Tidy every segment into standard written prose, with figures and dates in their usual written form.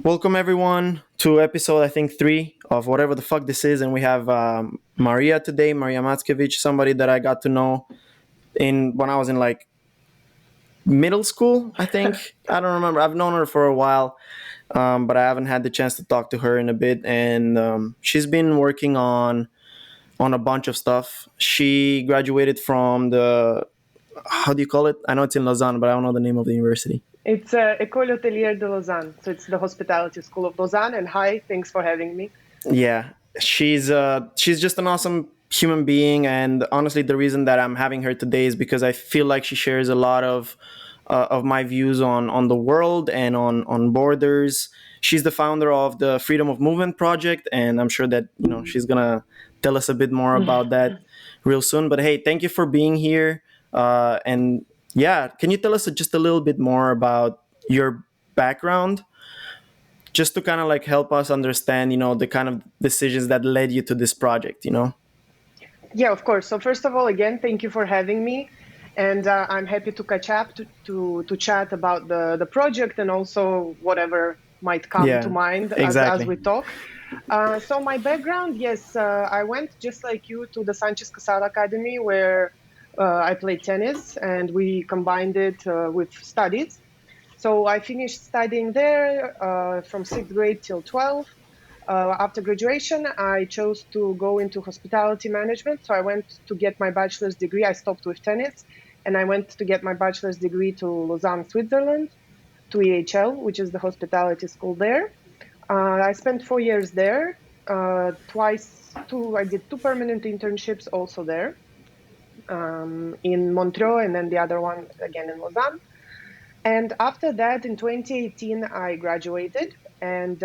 Welcome everyone to episode I think 3 of whatever the fuck this is, and we have Maria today, Maria Matskevich, somebody that I got to know in when I was in like middle school. I think I don't remember. I've known her for a while, but I haven't had the chance to talk to her in a bit. And she's been working on a bunch of stuff. She graduated from the how do you call it? I know it's in Lausanne, but I don't know the name of the university. It's Ecole hôtelière de Lausanne. So it's the hospitality school of Lausanne. And hi, thanks for having me. Yeah, she's just an awesome human being, and honestly, the reason that I'm having her today is because I feel like she shares a lot of my views on the world and on borders. She's the founder of the Freedom of Movement project, and I'm sure that she's gonna tell us a bit more about that real soon. But hey, thank you for being here. And yeah, can you tell us just a little bit more about your background? Just to kind of like help us understand, the kind of decisions that led you to this project. Yeah, of course. So first of all, again, thank you for having me. And I'm happy to catch up to chat about the project and also whatever might come to Yeah, mind as exactly. we talk. So my background, yes, I went just like you to the Sanchez Casal Academy where I played tennis and we combined it with studies. So I finished studying there from sixth grade till 12. After graduation, I chose to go into hospitality management. So I went to get my bachelor's degree. I stopped with tennis and I went to get my bachelor's degree to Lausanne, Switzerland, to EHL, which is the hospitality school there. I spent 4 years there. I did two permanent internships also there in Montreux and then the other one again in Lausanne. And after that, in 2018, I graduated. And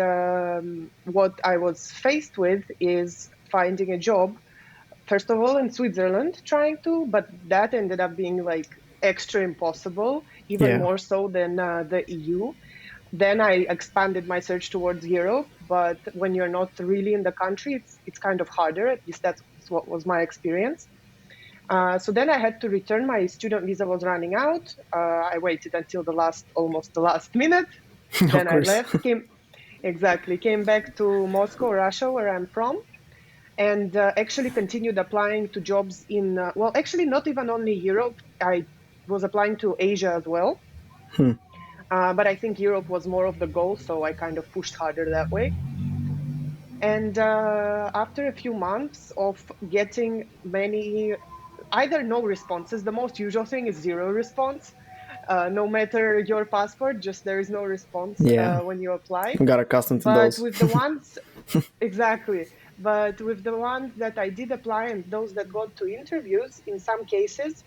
what I was faced with is finding a job, first of all, in Switzerland, but that ended up being like extra impossible, even Yeah. more so than the EU. Then I expanded my search towards Europe, but when you're not really in the country, it's kind of harder. At least that's what was my experience. So then I had to return. My student visa was running out. I waited until almost the last minute. Of Then I course. left, came back to Moscow, Russia, where I'm from, and actually continued applying to jobs in, well, actually not even only Europe. I was applying to Asia as well. But I think Europe was more of the goal, so I kind of pushed harder that way. And after a few months of getting either no responses, the most usual thing is zero response. No matter your passport, just there is no response Yeah, when you apply. I got accustomed to But those. with the ones, exactly. But with the ones that I did apply and those that got to interviews, in some cases,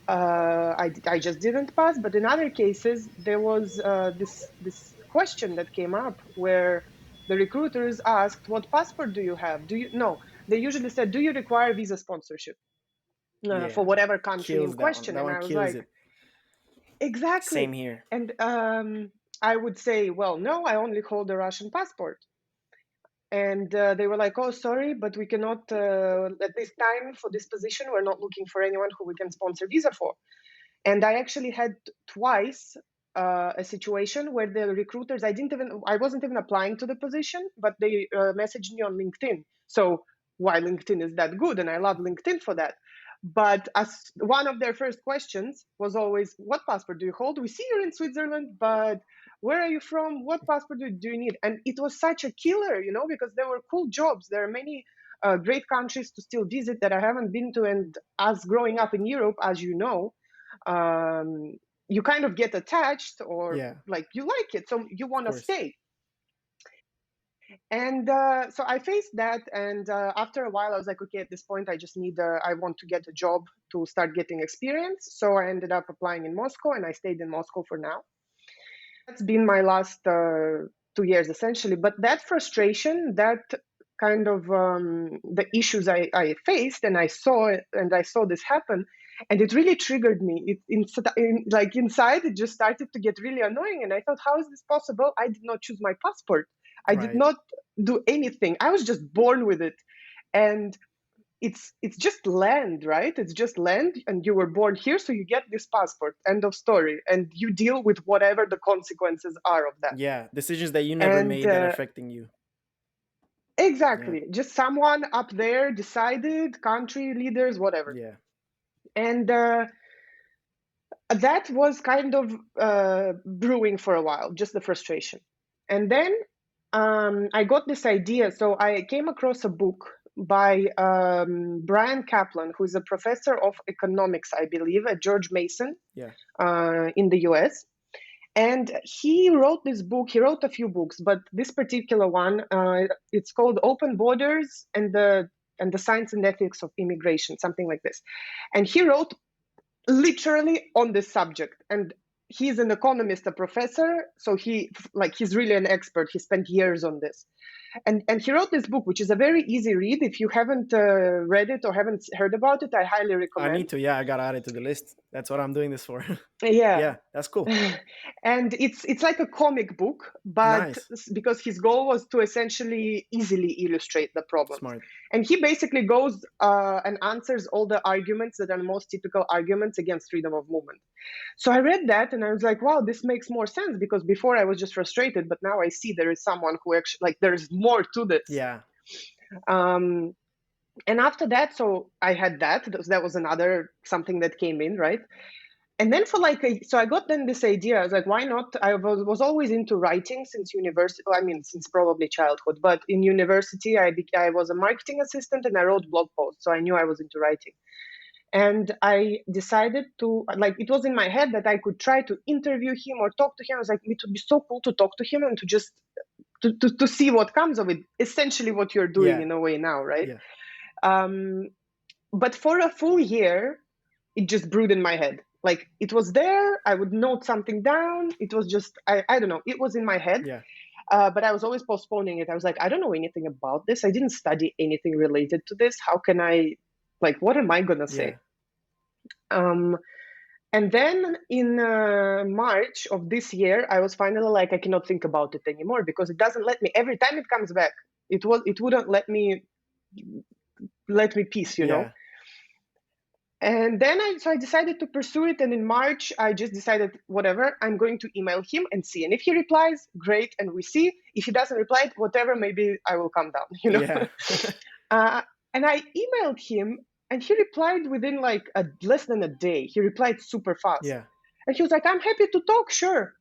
I just didn't pass. But in other cases, there was this question that came up where the recruiters asked, "What passport do you have? Do you no?" They usually said, "Do you require visa sponsorship for Yeah, whatever country in kills that one. question?" That And one I was kills like, it. "Exactly." Same here. And I would say, "Well, no, I only hold a Russian passport." And they were like, "Oh, sorry, but we cannot, at this time for this position, we're not looking for anyone who we can sponsor visa for." And I actually had twice a situation where the recruiters, I wasn't even applying to the position, but they messaged me on LinkedIn. So why LinkedIn is that good? And I love LinkedIn for that. But as one of their first questions was always, "What passport do you hold? We see you're in Switzerland, but where are you from? What passport do you need?" And it was such a killer, because there were cool jobs. There are many great countries to still visit that I haven't been to. And as growing up in Europe, as you know, um, you kind of get attached or Yeah, like you like it, so you of want to course. stay. And so I faced that, and after a while I was like, okay, at this point I want to get a job to start getting experience. So I ended up applying in Moscow and I stayed in Moscow for now. That's been my last 2 years essentially. But that frustration, that kind of the issues I faced, and I saw this happen, and it really triggered me. Like inside, it just started to get really annoying, and I thought, how is this possible? I did not choose my passport. I did Right. not do anything. I was just born with it, and it's just land, right? It's just land, and you were born here, so you get this passport. End of story. And you deal with whatever the consequences are of that. Yeah, decisions that you never And made that are affecting you. Yeah, exactly, just someone up there decided, country leaders, whatever. yeah, And that was kind of brewing for a while, just the frustration. And then I got this idea. So I came across a book by Brian Kaplan, who's a professor of economics, I believe, at George Mason yeah. in the US. And he wrote this book. He wrote a few books, but this particular one, it's called "Open Borders and the Science and Ethics of Immigration," something like this. And he wrote literally on this subject. And he's an economist, a professor, so he's really an expert. He spent years on this. And he wrote this book, which is a very easy read. If you haven't read it or haven't heard about it, I highly I need recommend. to. Yeah, I gotta add it to the list. That's what I'm doing this for. Yeah. Yeah, that's cool. And it's like a comic book, but Nice, because his goal was to essentially easily illustrate the problems. smart. And he basically goes and answers all the arguments that are the most typical arguments against freedom of movement. So I read that and I was like, wow, this makes more sense, because before I was just frustrated, but now I see there is someone who actually, like, there's more to this. Yeah, Um, and after that, so I had that was another something that came in, right? And then so I got then this idea. I was like, why not? I was always into writing since university. I mean, since probably childhood. But in university, I was a marketing assistant and I wrote blog posts, so I knew I was into writing. And I decided to, like, it was in my head that I could try to interview him or talk to him. I was like, it would be so cool to talk to him and to just to see what comes of it. Essentially, what you're doing yeah, in a way now, right? yeah, Um, but for a full year, it just brewed in my head. Like, it was there, I would note something down. It was just, I don't know, it was in my head. yeah, But I was always postponing it. I was like, I don't know anything about this. I didn't study anything related to this. How can I, like, what am I going to yeah, say? Um, and then in March of this year, I was finally like, I cannot think about it anymore, because it doesn't let me. Every time it comes back, it wouldn't let me peace, you know. yeah, And then I decided to pursue it. And in March, I just decided, whatever, I'm going to email him and see. And if he replies, great, and we see. If he doesn't reply, whatever, maybe I will come down, you know. yeah, uh, and I emailed him, and he replied within like less than a day. He replied super fast. yeah, And he was like, I'm happy to talk, sure.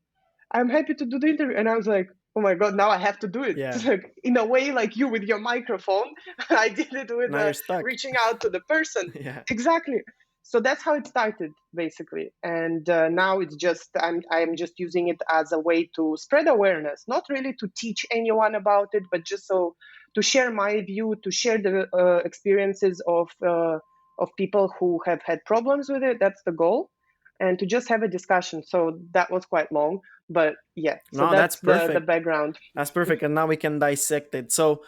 I'm happy to do the interview. And I was like, oh my God, now I have to do it. yeah. Like, in a way, like you with your microphone, I did it with Now you're stuck. reaching out to the person. Yeah, Exactly. So that's how it started, basically. And now it's just, I'm just using it as a way to spread awareness, not really to teach anyone about it, but just so to share my view, to share the experiences of people who have had problems with it. That's the goal. And to just have a discussion. So that was quite long, but yeah. So no, that's that's the perfect. background. That's perfect, and now we can dissect it. So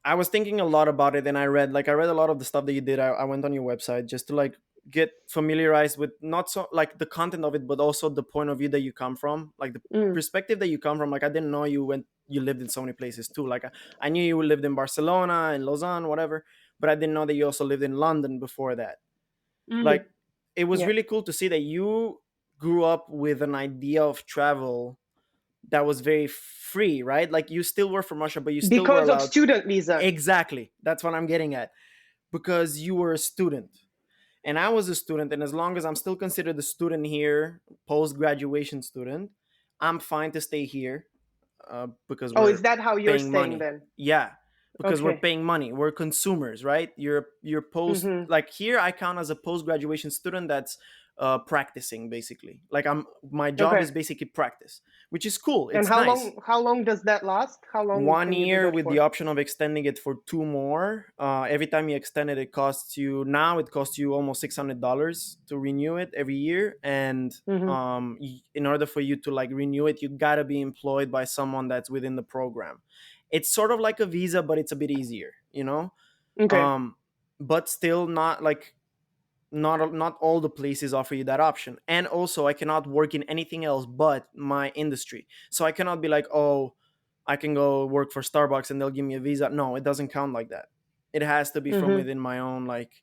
I was thinking a lot about it, and I read a lot of the stuff that you did. I went on your website just to like get familiarized with not so like the content of it, but also the point of view that you come from, like the Mm, perspective that you come from. Like I didn't know you lived in so many places too. Like I knew you lived in Barcelona and Lausanne, whatever, but I didn't know that you also lived in London before that. mm, Like it was yeah. really cool to see that you grew up with an idea of travel that was very free, right? Like you still were from Russia, but you still were Because of allowed. student visa. Exactly. That's what I'm getting at. Because you were a student and I was a student. And as long as I'm still considered a student here, post graduation student, I'm fine to stay here because Oh, is we're that how you're paying staying money. then? Yeah. Because we're Okay. paying money. We're consumers, right? You're post Mm-hmm. like here I count as a post graduation student that's practicing basically. Like my job Okay. is basically practice, which is cool. And It's nice. how long does that last? How long One can you do year that with the for? option of extending it for two more. Every time you extend it, it costs you almost $600 to renew it every year. And Mm-hmm. in order for you to like renew it, you gotta be employed by someone that's within the program. It's sort of like a visa, but it's a bit easier, you know. Okay. Um, but still not like not all the places offer you that option. And also I cannot work in anything else but my industry, so I cannot be like, oh, I can go work for Starbucks and they'll give me a visa. No, it doesn't count like that. It has to be from Hmm. within my own like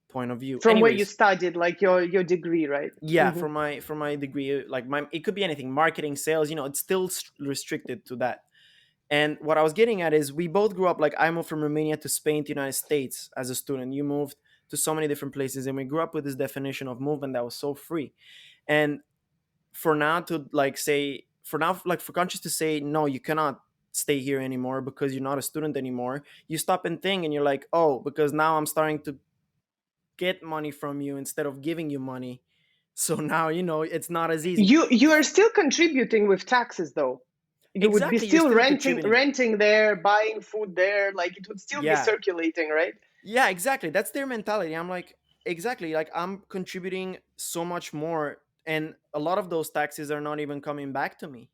point of view. From where you Anyways, studied, like your degree, right? yeah, Hmm. for my degree, like my it could be anything, marketing, sales. It's still restricted to that. And what I was getting at is we both grew up, like I moved from Romania to Spain to United States as a student. You moved to so many different places, and we grew up with this definition of movement that was so free. And for now to like say for now like for countries to say no, you cannot stay here anymore because you're not a student anymore, you stop and think and you're like, oh, because now I'm starting to get money from you instead of giving you money. So now it's not as easy. You are still contributing with taxes, though. You would be Exactly, you're still still renting contributing. renting there, buying food there. Like it would still be Yeah, circulating, right? yeah, exactly, that's their mentality. I'm like, exactly, like I'm contributing so much more, and a lot of those taxes are not even coming back to me.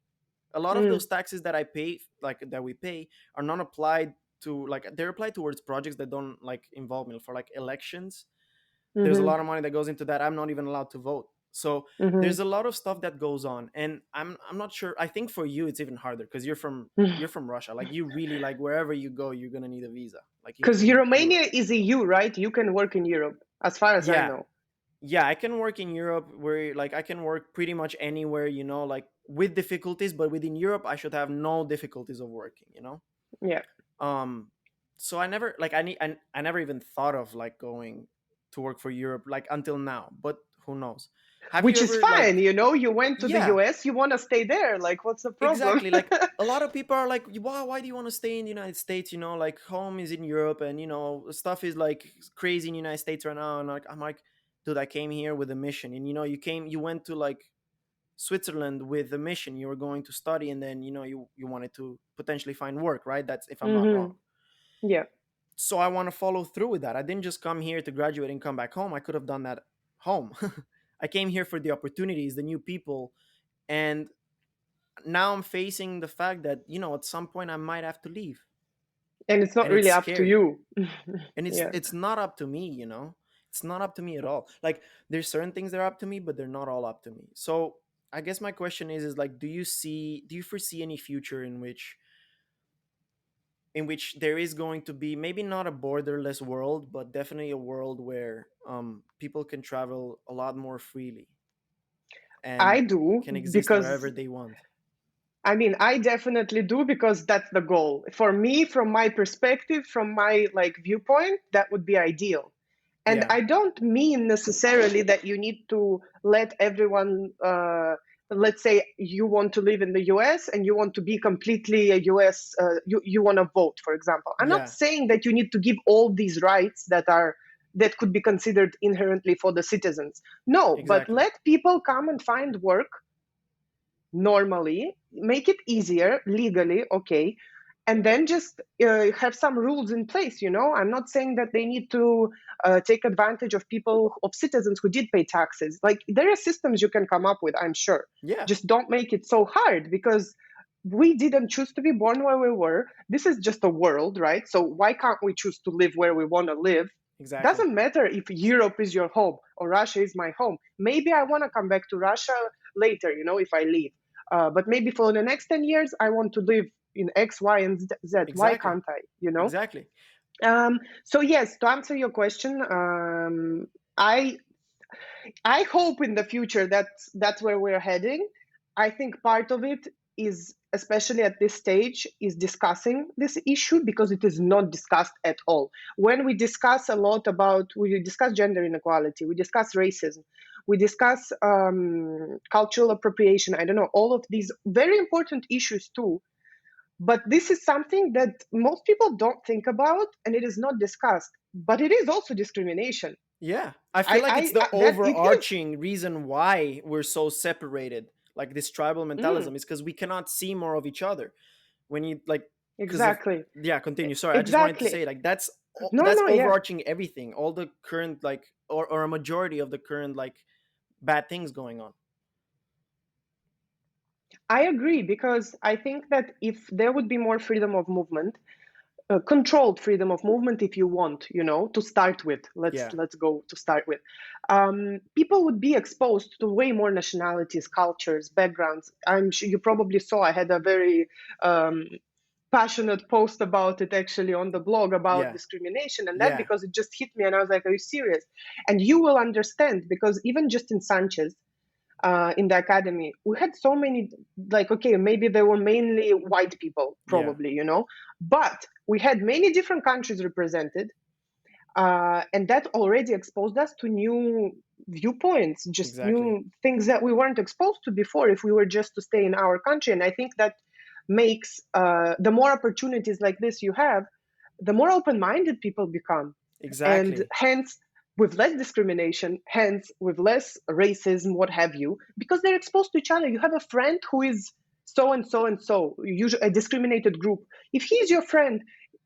A lot of Mm, those taxes that I pay, like that we pay, are not applied to, like they're applied towards projects that don't like involve me, for like elections. There's a mm-hmm, lot of money that goes into that. I'm not even allowed to vote. So mm-hmm. there's a lot of stuff that goes on, and I'm not sure. I think for you it's even harder because you're from Russia. Like you really, like wherever you go, you're gonna need a visa, like Because including Europe. Romania is EU, right? You can work in Europe, as far as I Yeah, know. yeah, I can work in Europe, where like I can work pretty much anywhere, like with difficulties, but within Europe I should have no difficulties of working. Yeah. um so I never like I never even thought of like going to work for Europe like until now, but who knows. Have you Which is ever fine, like you went to the yeah, US, you want to stay there. Like, what's the problem? exactly, like a lot of people are like, why do you want to stay in the United States, like home is in Europe, and stuff is like crazy in the United States right now, and like I'm like, dude, I came here with a mission, and you went to like Switzerland with a mission. You were going to study, and then you wanted to potentially find work, right? That's if I'm not Hmm. wrong. Yeah. So I want to follow through with that. I didn't just come here to graduate and come back home. I could have done that home. I came here for the opportunities, the new people, and now I'm facing the fact that at some point I might have to leave, And it's not and it's really up to scary. you. And it's Yeah. it's not up to me. It's not up to me at all. Like there's certain things that are up to me, but they're not all up to me. So I guess my question is like, do you foresee any future in which there is going to be, maybe not a borderless world, but definitely a world where people can travel a lot more freely I and do, can exist because wherever they want? I mean, I definitely do, because that's the goal. For me, from my perspective, from my like viewpoint, that would be ideal. And Yeah, I don't mean necessarily that you need to let everyone, let's say you want to live in the US and you want to be completely a US, you want to vote, for example. I'm not yeah, saying that you need to give all these rights that could be considered inherently for the citizens. No, but exactly, let people come and find work normally, make it easier legally, okay, and then just have some rules in place. I'm not saying that they need to take advantage of people, of citizens who did pay taxes. Like, there are systems you can come up with, I'm sure. yeah, Just don't make it so hard, because we didn't choose to be born where we were. This is just a world, right? So why can't we choose to live where we want to live? exactly, Doesn't matter if Europe is your home or Russia is my home. Maybe I want to come back to Russia later, if I leave. But maybe for the next 10 years, I want to live in X, Y, and Z. Why exactly, can't I? exactly. So yes, to answer your question, I I hope in the future that's where we're heading. I think part of it is, especially at this stage, is discussing this issue, because it is not discussed at all. When we discuss gender inequality, we discuss racism, we discuss cultural appropriation. I don't know, all of these very important issues too. But this is something that most people don't think about, and it is not discussed. But it is also discrimination. Yeah, I feel like it's the That it is. overarching reason why we're so separated. Like this tribal Mm, mentalism is because we cannot see more of each other. When you like, because of exactly. yeah, continue. Sorry, I just wanted to Exactly. say like No, that's no, yeah. overarching everything. All the current like, or a majority of the current like bad things going on. I agree, because I think that if there would be more freedom of movement, controlled freedom of movement, if you want, to start with, let's Yeah, let's go to start with, people would be exposed to way more nationalities, cultures, backgrounds. I'm sure you probably saw I had a very um, passionate post about it actually on the blog about Yeah. discrimination and that, Yeah. because it just hit me and I was like, are you serious? And you will understand, because even just in Sanchez, in the academy, we had so many, like, okay, maybe they were mainly white people, Yeah. probably, you know, but we had many different countries represented. And that already exposed us to new viewpoints, just Exactly. new things that we weren't exposed to before if we were just to stay in our country. And I think that makes the more opportunities like this you have, the more open-minded people become, and Exactly. hence with less discrimination, hence with less racism, what have you, because they're exposed to each other. You have a friend who is so and so and so, usually a discriminated group. If he's your friend,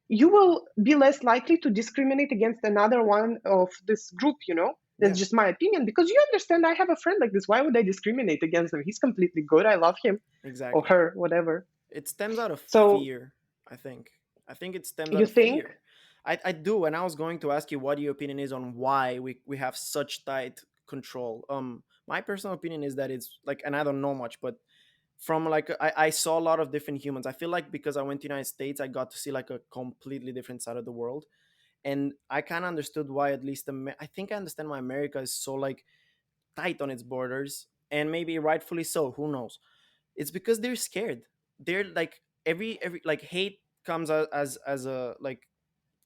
you will be less likely to discriminate against another one of this group, you know? That's Yeah. just my opinion, because you understand, I have a friend like this. Why would I discriminate against him? He's completely good. I love him or Exactly. her, whatever. It stems out of So fear, I think. I think it stems out you of think? fear. I do, and I was going to ask you what your opinion is on why we have such tight control. My personal opinion is that it's like, and I don't know much, but from like I saw a lot of different humans. I feel like because I went to the United States, I got to see like a completely different side of the world, and I kind of understood why. At least I think I understand why America is so like tight on its borders, and maybe rightfully so. Who knows? It's because they're scared. They're like every like hate comes out as a like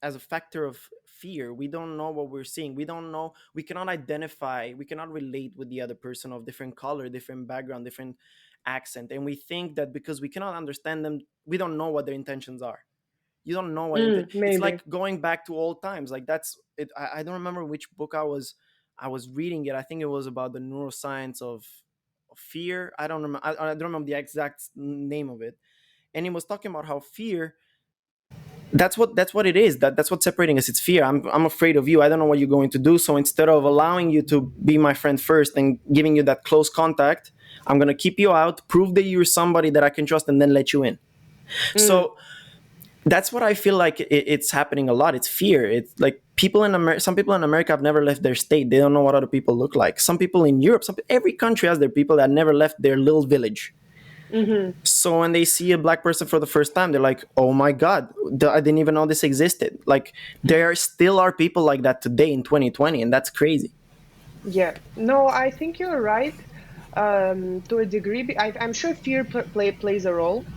as a factor of fear. We don't know what we're seeing. We don't know. We cannot identify. We cannot relate with the other person of different color, different background, different accent, and we think that because we cannot understand them, we don't know what their intentions are. You don't know what it's Maybe. like going back to old times. Like that's it. I don't remember which book I was reading it. I think it was about the neuroscience of fear. I don't remember. I don't remember the exact name of it. And he was talking about how fear. That's what it is. That's what's separating us. It's fear. I'm afraid of you. I don't know what you're going to do. So instead of allowing you to be my friend first and giving you that close contact, I'm gonna keep you out, prove that you're somebody that I can trust, and then let you in. Mm, So that's what I feel like it's happening a lot. It's fear. It's like people in America. Some people in America have never left their state. They don't know what other people look like. Some people in Europe. Every country has their people that never left their little village. hmm. So when they see a black person for the first time, they're like, "Oh my god, I didn't even know this existed." Like there still are people like that today in 2020, and that's crazy. Yeah. No, I think you're right, to a degree. I'm sure fear plays a role.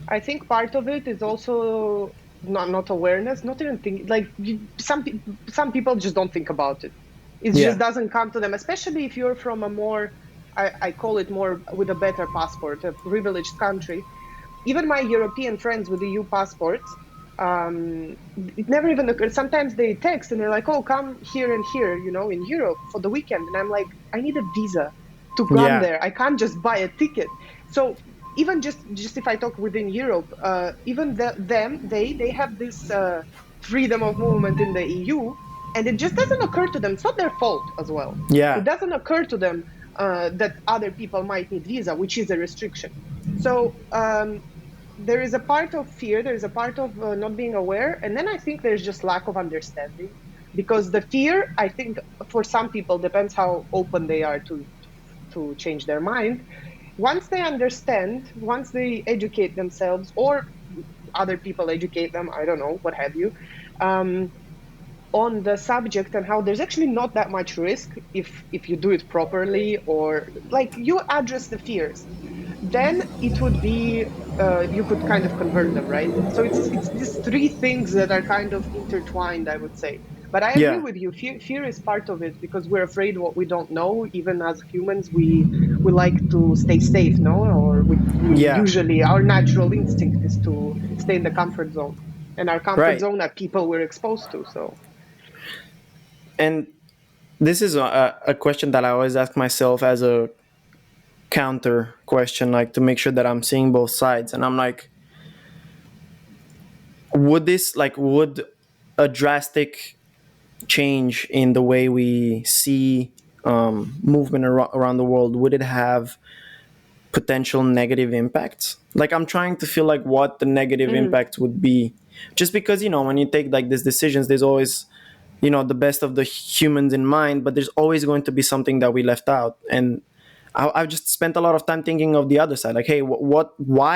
I think part of it is also not awareness, not even think, like some people just don't think about it. It just Yeah, doesn't come to them, especially if you're from a more, I call it more with a better passport, a privileged country. Even my European friends with EU passports, it never even occurred. Sometimes they text and they're like, "Oh, come here and here, you know, in Europe for the weekend," and I'm like, "I need a visa to come yeah, there. I can't just buy a ticket." So even just if I talk within Europe, even they have this freedom of movement in the EU, and it just doesn't occur to them. It's not their fault as well. It yeah, doesn't occur to them that other people might need visa, which is a restriction. So there is a part of fear, there is a part of not being aware, and then I think there's just lack of understanding, because the fear, I think, for some people depends how open they are to change their mind. Once they understand, once they educate themselves, or other people educate them, I don't know, what have you, um, on the subject, and how there's actually not that much risk if you do it properly, or like you address the fears, then it would be you could kind of convert them, right? So it's these three things that are kind of intertwined, I would say. But I agree yeah, with you. Fear is part of it, because we're afraid what we don't know. Even as humans, we like to stay safe, no? Or we yeah. usually, our natural instinct is to stay in the comfort zone, and our comfort Right. zone are people we're exposed to. So. And this is a question that I always ask myself as a counter question, like to make sure that I'm seeing both sides. And I'm like, would a drastic change in the way we see movement around the world, would it have potential negative impacts? Like I'm trying to feel like what the negative Mm, impacts would be, just because when you take like these decisions, there's always the best of the humans in mind, but there's always going to be something that we left out. And I've just spent a lot of time thinking of the other side. Like, hey, why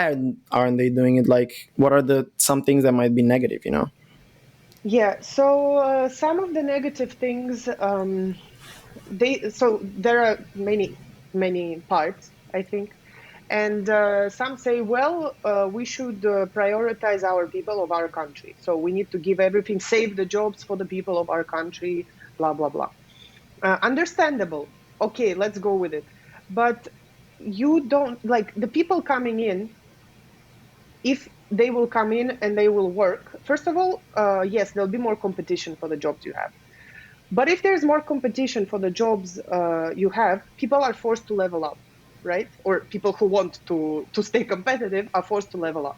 aren't they doing it? Like, what are the some things that might be negative? You know? Yeah, so some of the negative things, there are many parts, I think. And some say, well, we should prioritize our people of our country. So we need to give everything, save the jobs for the people of our country, blah, blah, blah. Understandable. Okay, let's go with it. But you don't like the people coming in, if they will come in and they will work. First of all, yes, there'll be more competition for the jobs you have. But if there's more competition for the jobs you have, people are forced to level up, right? Or people who want to stay competitive are forced to level up.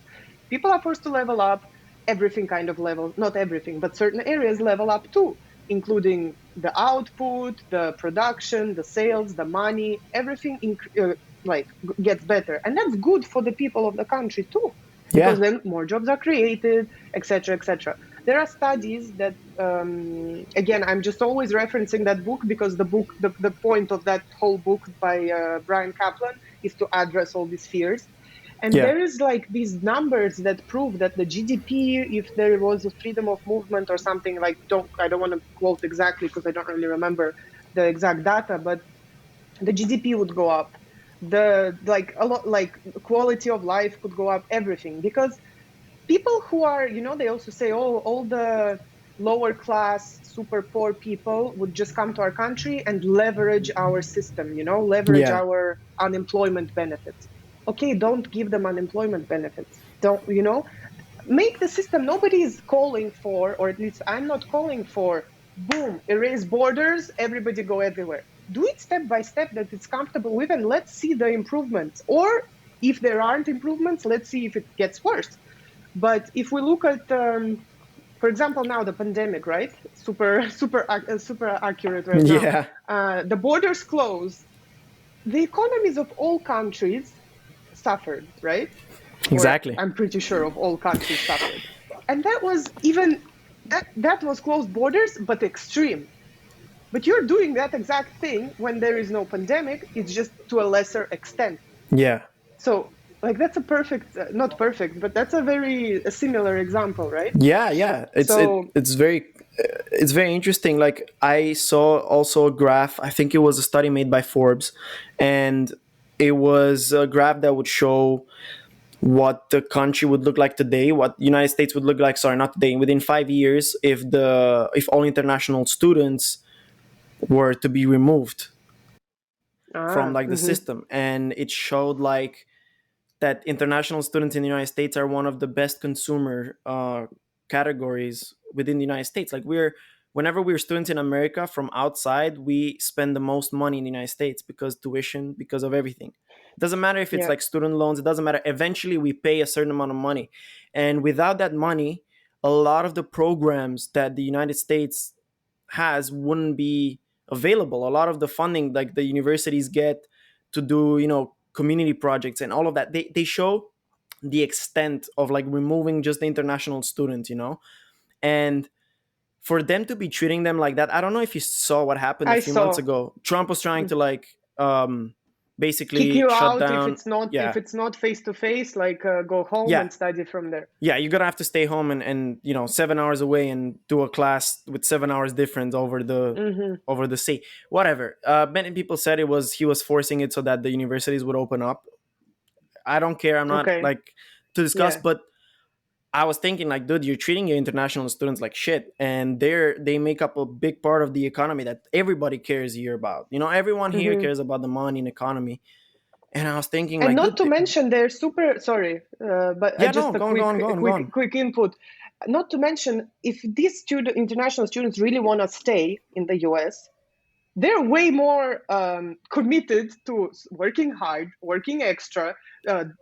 People are forced to level up. Everything kind of level, not everything, but certain areas level up too, including the output, the production, the sales, the money, everything like gets better, and that's good for the people of the country too, because Yeah. then more jobs are created, etc., etc. There are studies that, again, I'm just always referencing that book because the point of that whole book by Brian Kaplan is to address all these fears. And Yeah. there is like these numbers that prove that the GDP, if there was a freedom of movement or something, like I don't want to quote exactly because I don't really remember the exact data, but the GDP would go up, the like a lot, like quality of life could go up, everything, because people who are, they also say, oh, all the lower class, super poor people would just come to our country and leverage our system, leverage Yeah. our unemployment benefits. Okay, don't give them unemployment benefits. Don't, make the system. Nobody is calling for, or at least I'm not calling for, boom, erase borders, everybody go everywhere. Do it step by step that it's comfortable with, and let's see the improvements. Or if there aren't improvements, let's see if it gets worse. But if we look at, for example, now the pandemic, right? Super accurate right now. Yeah. The borders closed. The economies of all countries suffered, right? Or Exactly. I'm pretty sure of all countries suffered. And that was even that was closed borders, but extreme. But you're doing that exact thing when there is no pandemic. It's just to a lesser extent. Yeah. So, like, that's a perfect, not perfect, but that's a similar example, right? Yeah. Yeah. So, It's very interesting. Like, I saw also a graph. I think it was a study made by Forbes, and it was a graph that would show what the country would look like today, what the United States would look like. Sorry, not today. Within 5 years, if all international students were to be removed from like the mhm. system, and it showed like that international students in the United States are one of the best consumer categories within the United States. Like, whenever we're students in America from outside, we spend the most money in the United States because tuition, because of everything. It doesn't matter if it's Yeah. like student loans. It doesn't matter. Eventually, we pay a certain amount of money, and without that money, a lot of the programs that the United States has wouldn't be available. A lot of the funding like the universities get to do, community projects and all of that, they show the extent of like removing just the international students, and for them to be treating them like that. I don't know if you saw what happened a I few months saw. ago. Trump was trying to like Kick basically you shut out down. if Yeah. it's not face to face, like go home Yeah. and study from there. Yeah, you're gonna have to stay home and 7 hours away and do a class with 7 hours difference Hmm. over the sea. Whatever. Many people said he was forcing it so that the universities would open up. I don't care. I'm not Okay. like to discuss, Yeah. but I was thinking like, dude, you're treating your international students like shit, and they make up a big part of the economy that everybody cares here about. Everyone here Hmm. cares about the money and economy. And I was thinking And like, not dude, to mention they're super sorry, but yeah, no, just a go on, go on, go on, go on. quick input. Not to mention, if these international students really want to stay in the US, they're way more committed to working hard, working extra,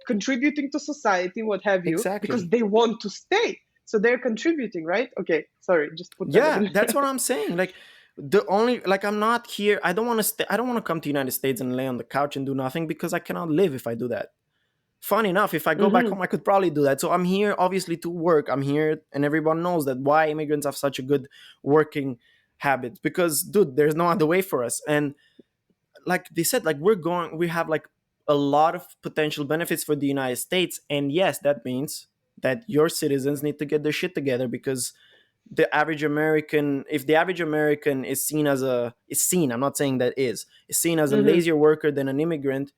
contributing to society, what have you, because Exactly. they want to stay. So they're contributing, right? Okay, sorry, just put that Yeah, in. that's what I'm saying. Like, the only like I'm not here. I don't want to stay. I don't want to come to United States and lay on the couch and do nothing because I cannot live if I do that. Fun enough, if I go back Hmm. home, I could probably do that. So I'm here obviously to work. I'm here, and everyone knows that why immigrants have such a good working habit because, dude, there's no other way for us. And like they said, like we have like a lot of potential benefits for the United States, and yes, that means that your citizens need to get their shit together, because the average American, if the average American is seen as I'm not saying that is seen as a Hmm. lazier worker than an immigrant,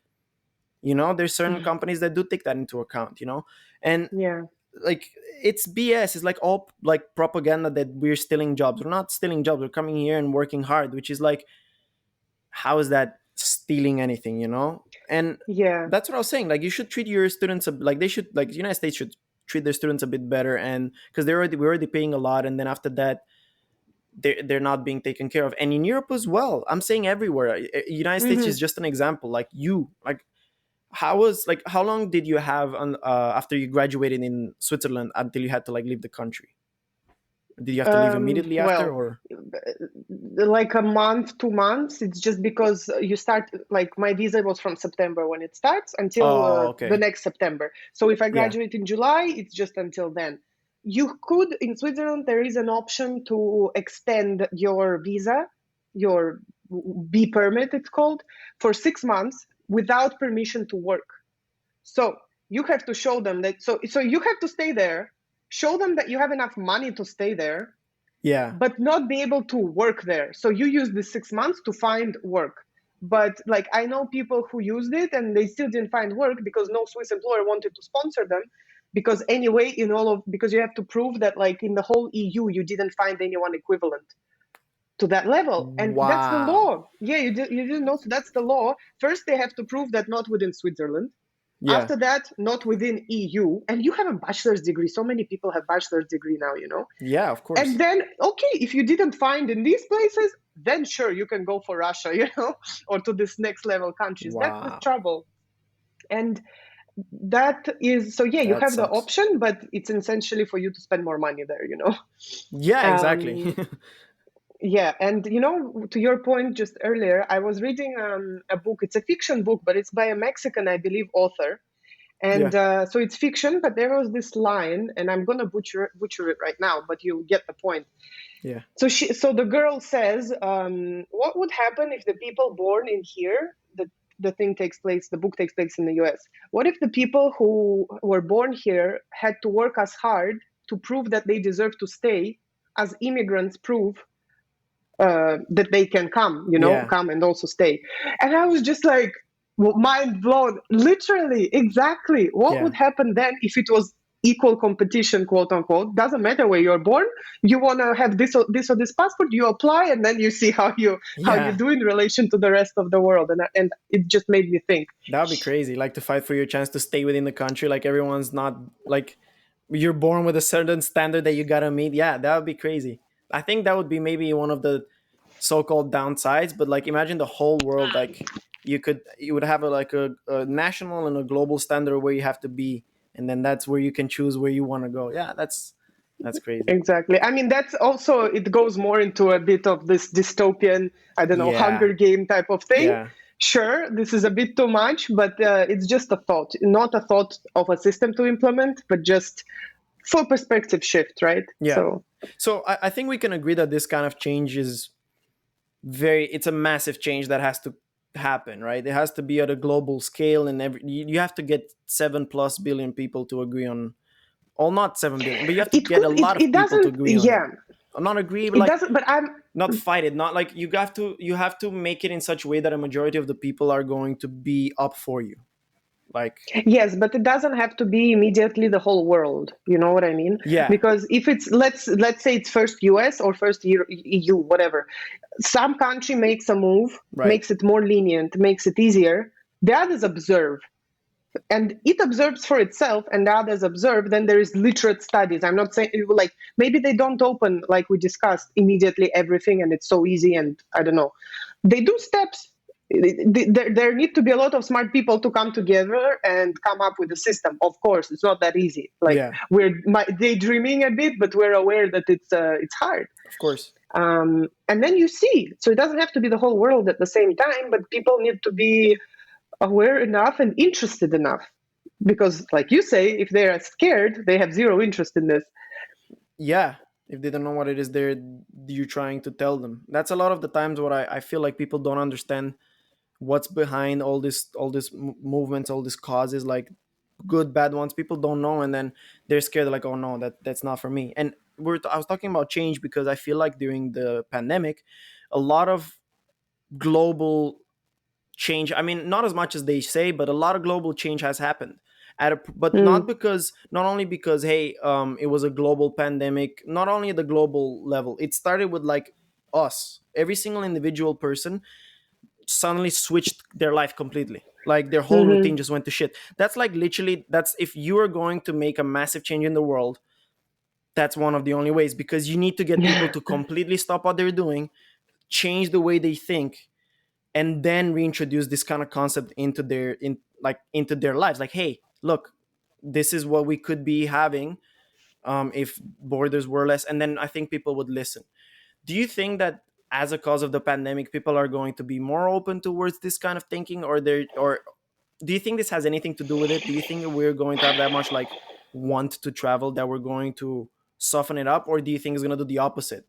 there's certain companies that do take that into account, and Yeah. like it's BS. It's like all like propaganda that we're stealing jobs. We're not stealing jobs. We're coming here and working hard, which is like, how is that stealing anything, And Yeah. that's what I was saying. Like, you should treat your students like they should, like the United States should treat their students a bit better, and because we're already paying a lot, and then after that they're not being taken care of. And in Europe as well, I'm saying everywhere. United States is Hmm. just an example. How long did you have after you graduated in Switzerland until you had to like leave the country? Did you have to leave immediately after, Well, or? like a month, 2 months. It's just because you start, like my visa was from September when it starts until Oh, the okay. next September. So if I Yeah. graduate in July, it's just until then. You could, in Switzerland, there is an option to extend your visa, your B permit, it's called, for 6 months without permission to work. So you have to show them that, so you have to stay there, show them that you have enough money to stay there, Yeah. but not be able to work there. So you use the 6 months to find work. But like I know people who used it and they still didn't find work because no Swiss employer wanted to sponsor them. Because anyway, because you have to prove that like in the whole EU you didn't find anyone equivalent to that level, and that's the Wow. law. Yeah, you didn't know, so that's the law. First they have to prove that not within Switzerland. Yeah. After that, not within EU, and you have a bachelor's degree. So many people have bachelor's degree now, Yeah, of and course. then, okay, if you didn't find in these places, then sure, you can go for Russia, or to this next level countries. That's the Wow. trouble. And that is, so yeah, you That have the sucks. option, but it's essentially for you to spend more money there. Yeah, exactly. Um, yeah. And, to your point just earlier, I was reading a book. It's a fiction book, but it's by a Mexican, I believe, author. Yeah. And so it's fiction, but there was this line, and I'm going to butcher it right now, but you get the point. Yeah. So the girl says, what would happen if the people born in here, the book takes place in the US. What if the people who were born here had to work as hard to prove that they deserve to stay as immigrants prove that they can Yeah. come and also stay? And I was just like, mind blown. Literally, exactly. What Yeah. would happen then if it was equal competition, quote unquote? Doesn't matter where you're born. You want to have this passport. You apply, and then you see how you Yeah. do in relation to the rest of the world. And it just made me think. That would be crazy. Like, to fight for your chance to stay within the country. Like, everyone's not like, you're born with a certain standard that you gotta meet. Yeah, that would be crazy. I think that would be maybe one of the so-called downsides. But like, imagine the whole world. Like, you would have a national and a global standard where you have to be, and then that's where you can choose where you want to go. Yeah, that's crazy. Exactly. I mean, that's also, it goes more into a bit of this dystopian, I don't know, Yeah. Hunger Game type of thing. Yeah. Sure, this is a bit too much, but it's just a thought, not a thought of a system to implement, but just for perspective shift, right? Yeah. So, So I think we can agree that this kind of change is it's a massive change that has to happen, right? It has to be at a global scale, and you have to get 7+ billion people to agree on, or not 7 billion, but you have to it get a could, lot of it people to doesn't, agree on it. yeah, Not agree, but it like, doesn't, but not fight it. Not like, you have to make it in such a way that a majority of the people are going to be up for you. Like, yes, but it doesn't have to be immediately the whole world. You know what I mean? yeah, Because if it's, let's say it's first US or first EU, whatever, some country makes a move, right. makes it more lenient, makes it easier, the others observe. And it observes for itself, and the others observe, then there is literate studies. I'm not saying, like, maybe they don't open, like we discussed, immediately everything and it's so easy, and I don't know. They do steps. There need to be a lot of smart people to come together and come up with a system. Of course, it's not that easy. Like, Yeah, we're daydreaming a bit, but we're aware that it's hard. of course. And then you see. So it doesn't have to be the whole world at the same time, but people need to be aware enough and interested enough. Because, like you say, if they are scared, they have zero interest in this. Yeah, if they don't know what it is you're trying to tell them. That's a lot of the times what I feel like people don't understand what's behind all this movements, all these causes, like good, bad ones. People don't know, and then they're scared. They're like, oh no, that's not for me. And I was talking about change because I feel like during the pandemic, a lot of global change. I mean, not as much as they say, but a lot of global change has happened. But Mm, not only because hey, it was a global pandemic. Not only at the global level, it started with like us. Every single individual person suddenly switched their life completely. Like their whole routine hmm just went to shit. That's like literally, that's if you are going to make a massive change in the world, that's one of the only ways, because you need to get people to completely stop what they're doing, change the way they think, and then reintroduce this kind of concept into their lives. Like, hey, look, this is what we could be having if borders were less. And then I think people would listen. Do you think that as a cause of the pandemic, people are going to be more open towards this kind of thinking, or do you think this has anything to do with it? Do you think we're going to have that much like want to travel that we're going to soften it up, or do you think it's going to do the opposite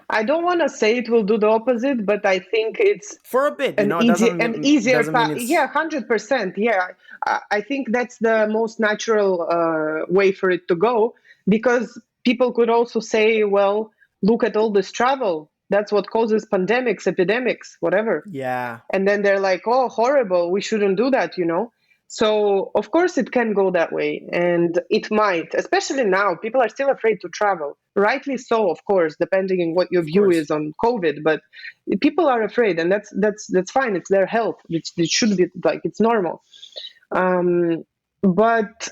I don't want to say it will do the opposite, but I think it's for a bit? an It an easier doesn't mean path. Yeah, it's 100%. Yeah, I think that's the most natural way for it to go, because people could also say, well, look at all this travel. That's what causes pandemics, epidemics, whatever. yeah, And then they're like, oh, horrible, we shouldn't do that, you know. So of course it can go that way, and it might, especially now people are still afraid to travel, rightly so, of course, depending on what your of view course, is on COVID. But people are afraid, and that's fine. It's their health, which it should be, like, it's normal. Um, but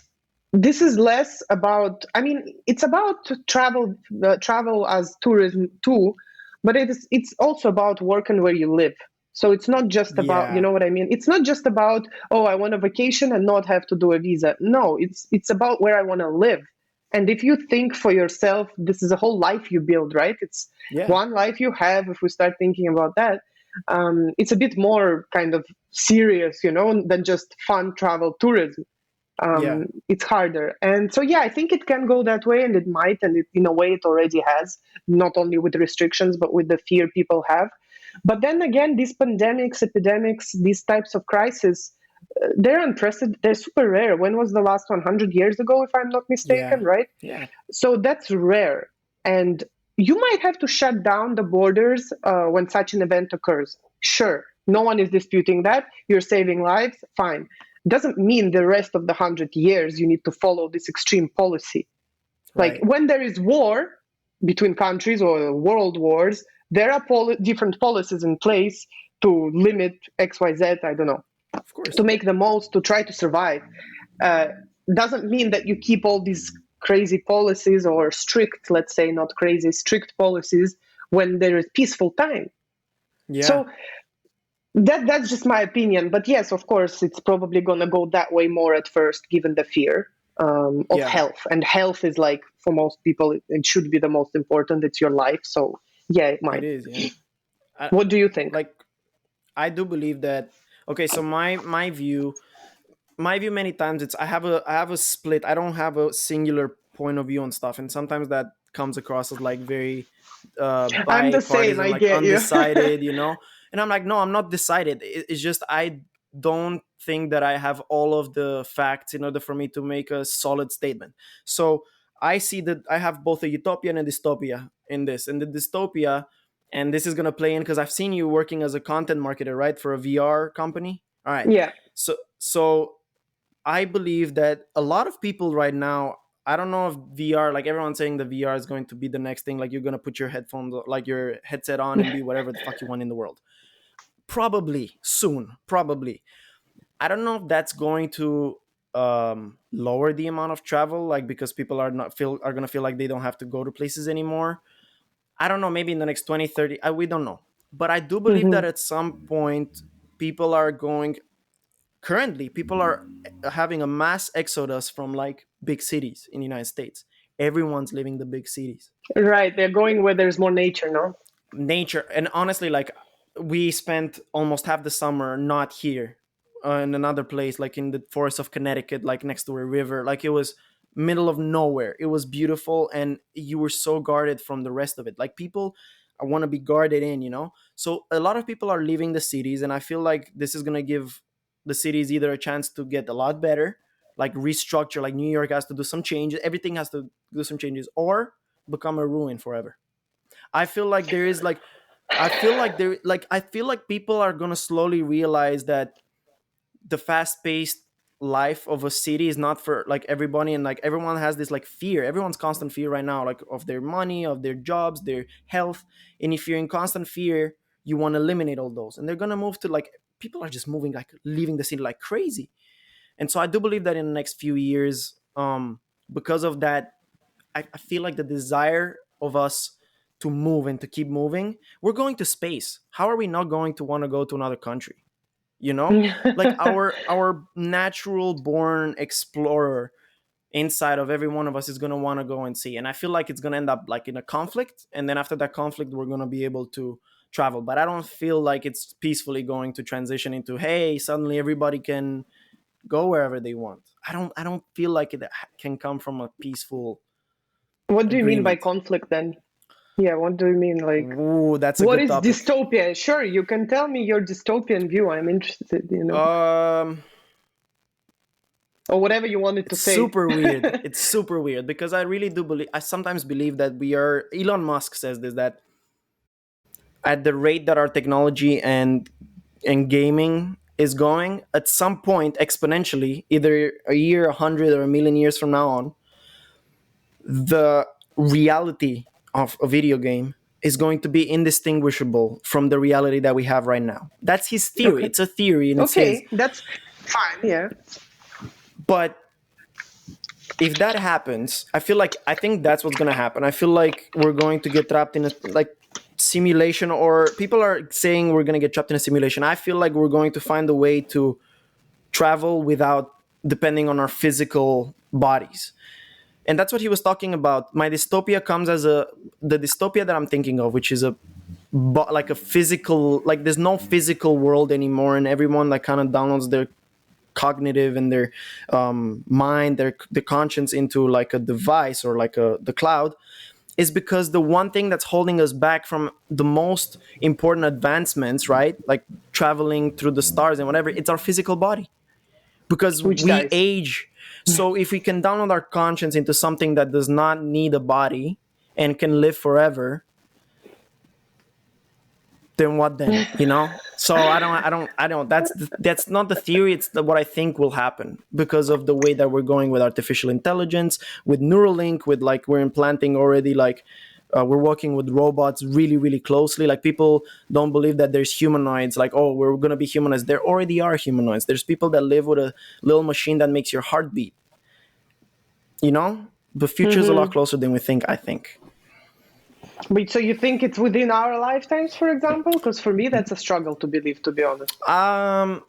this is less about, I mean, it's about travel as tourism too, but it's also about work and where you live. So it's not just about, you yeah, know what I mean, it's not just about, oh, I want a vacation and not have to do a visa. No, it's about where I want to live. And if you think for yourself, this is a whole life you build, right? It's yeah, one life you have. If we start thinking about that, it's a bit more kind of serious, you know, than just fun travel tourism. yeah, It's harder. And so, yeah, I think it can go that way, and it might, and in a way it already has, not only with restrictions, but with the fear people have. But then again, these pandemics, epidemics, these types of crises, they're unprecedented. They're super rare. When was the last one? 100 years ago, if I'm not yeah, mistaken, right? yeah, So that's rare. And you might have to shut down the borders when such an event occurs. Sure, no one is disputing that. You're saving lives, fine. Doesn't mean the rest of the 100 years you need to follow this extreme policy. Like right, when there is war between countries or world wars, there are different policies in place to limit XYZ, I don't know, of course, to make the most, to try to survive. Uh, doesn't mean that you keep all these crazy policies, or strict, let's say, not crazy, strict policies when there is peaceful time. yeah, So that's just my opinion. But yes, of course, it's probably going to go that way more at first, given the fear of yeah, health. And health is, like, for most people, it should be the most important. It's your life. So yeah, it it might. is, yeah. I, What do you think? like, I do believe that. Okay, so my view many times, it's I have a split. I don't have a singular point of view on stuff, and sometimes that comes across as like very I'm the same. bipartisan, I like get you. undecided, and I'm like, no, I'm not decided. It's just I don't think that I have all of the facts in order for me to make a solid statement. So I see that I have both a utopia and a dystopia in this. And the dystopia, and this is going to play in because I've seen you working as a content marketer, right, for a VR company. All right. Yeah. So I believe that a lot of people right now, I don't know if VR, like everyone's saying the VR is going to be the next thing, like you're going to put your headphones, like your headset on and be whatever the fuck you want in the world. Probably soon, probably. I don't know if that's going to lower the amount of travel, like because people are going to feel like they don't have to go to places anymore. I don't know, maybe in the next 20, 30, we don't know. But I do believe that Hmm. at some point, people are going currently people are having a mass exodus from like big cities in the United States. Everyone's leaving the big cities. Right. They're going where there's more nature, no? Nature, and honestly, like we spent almost half the summer not here, in another place, like in the forest of Connecticut, like next to a river. Like it was middle of nowhere. It was beautiful, and you were so guarded from the rest of it. Like people, I want to be guarded in, So a lot of people are leaving the cities, and I feel like this is going to give the cities either a chance to get a lot better, like restructure, like New York has to do some changes, everything has to do some changes, or become a ruin forever. I feel like there is like I feel like people are going to slowly realize that the fast-paced life of a city is not for like everybody, and like everyone has this like fear, everyone's constant fear right now, like of their money, of their jobs, their health. And if you're in constant fear, you want to eliminate all those, and they're going to move to like, people are just moving, like leaving the city like crazy. And so I do believe that in the next few years, because of that, I feel like the desire of us to move and to keep moving, we're going to space. How are we not going to want to go to another country? Like our natural born explorer inside of every one of us is going to want to go and see. And I feel like it's going to end up like in a conflict, and then after that conflict we're going to be able to travel. But I don't feel like it's peacefully going to transition into, hey, suddenly everybody can go wherever they want. I don't feel like it can come from a peaceful What do you mean by agreement. conflict then? Yeah, what do you mean? Like, Ooh, that's a what good is topic. dystopia? Sure, you can tell me your dystopian view. I'm interested. um Or whatever you wanted to It's say. super weird. It's super weird because I really do believe, I sometimes believe that we are, Elon Musk says this, that at the rate that our technology and gaming is going, at some point exponentially, either a year, 100, or a million years from now on, the reality of a video game is going to be indistinguishable from the reality that we have right now. That's his theory. Okay. It's a theory and it's his. Okay, that's fine. Yeah. But if that happens, I think that's what's going to happen. I feel like we're going to get trapped in a like simulation, or people are saying we're going to get trapped in a simulation. I feel like we're going to find a way to travel without depending on our physical bodies. And that's what he was talking about. My dystopia comes as the dystopia that I'm thinking of, which is like a physical, like there's no physical world anymore, and everyone like kind of downloads their cognitive and their mind, their conscience into like a device or like the cloud, is because the one thing that's holding us back from the most important advancements, right, like traveling through the stars and whatever, it's our physical body, because Which we dies. age. So if we can download our conscience into something that does not need a body and can live forever, then what then, So I don't that's not the theory. It's what I think will happen because of the way that we're going with artificial intelligence, with Neuralink, with like we're implanting already, like we're working with robots really really closely. Like people don't believe that there's humanoids, like, oh, we're going to be humanoids. There already are humanoids. There's people that live with a little machine that makes your heart beat. The future is a lot Mm-hmm. closer than we think, I think. But so you think it's within our lifetimes, for example? Because for me, that's a struggle to believe, to be honest. I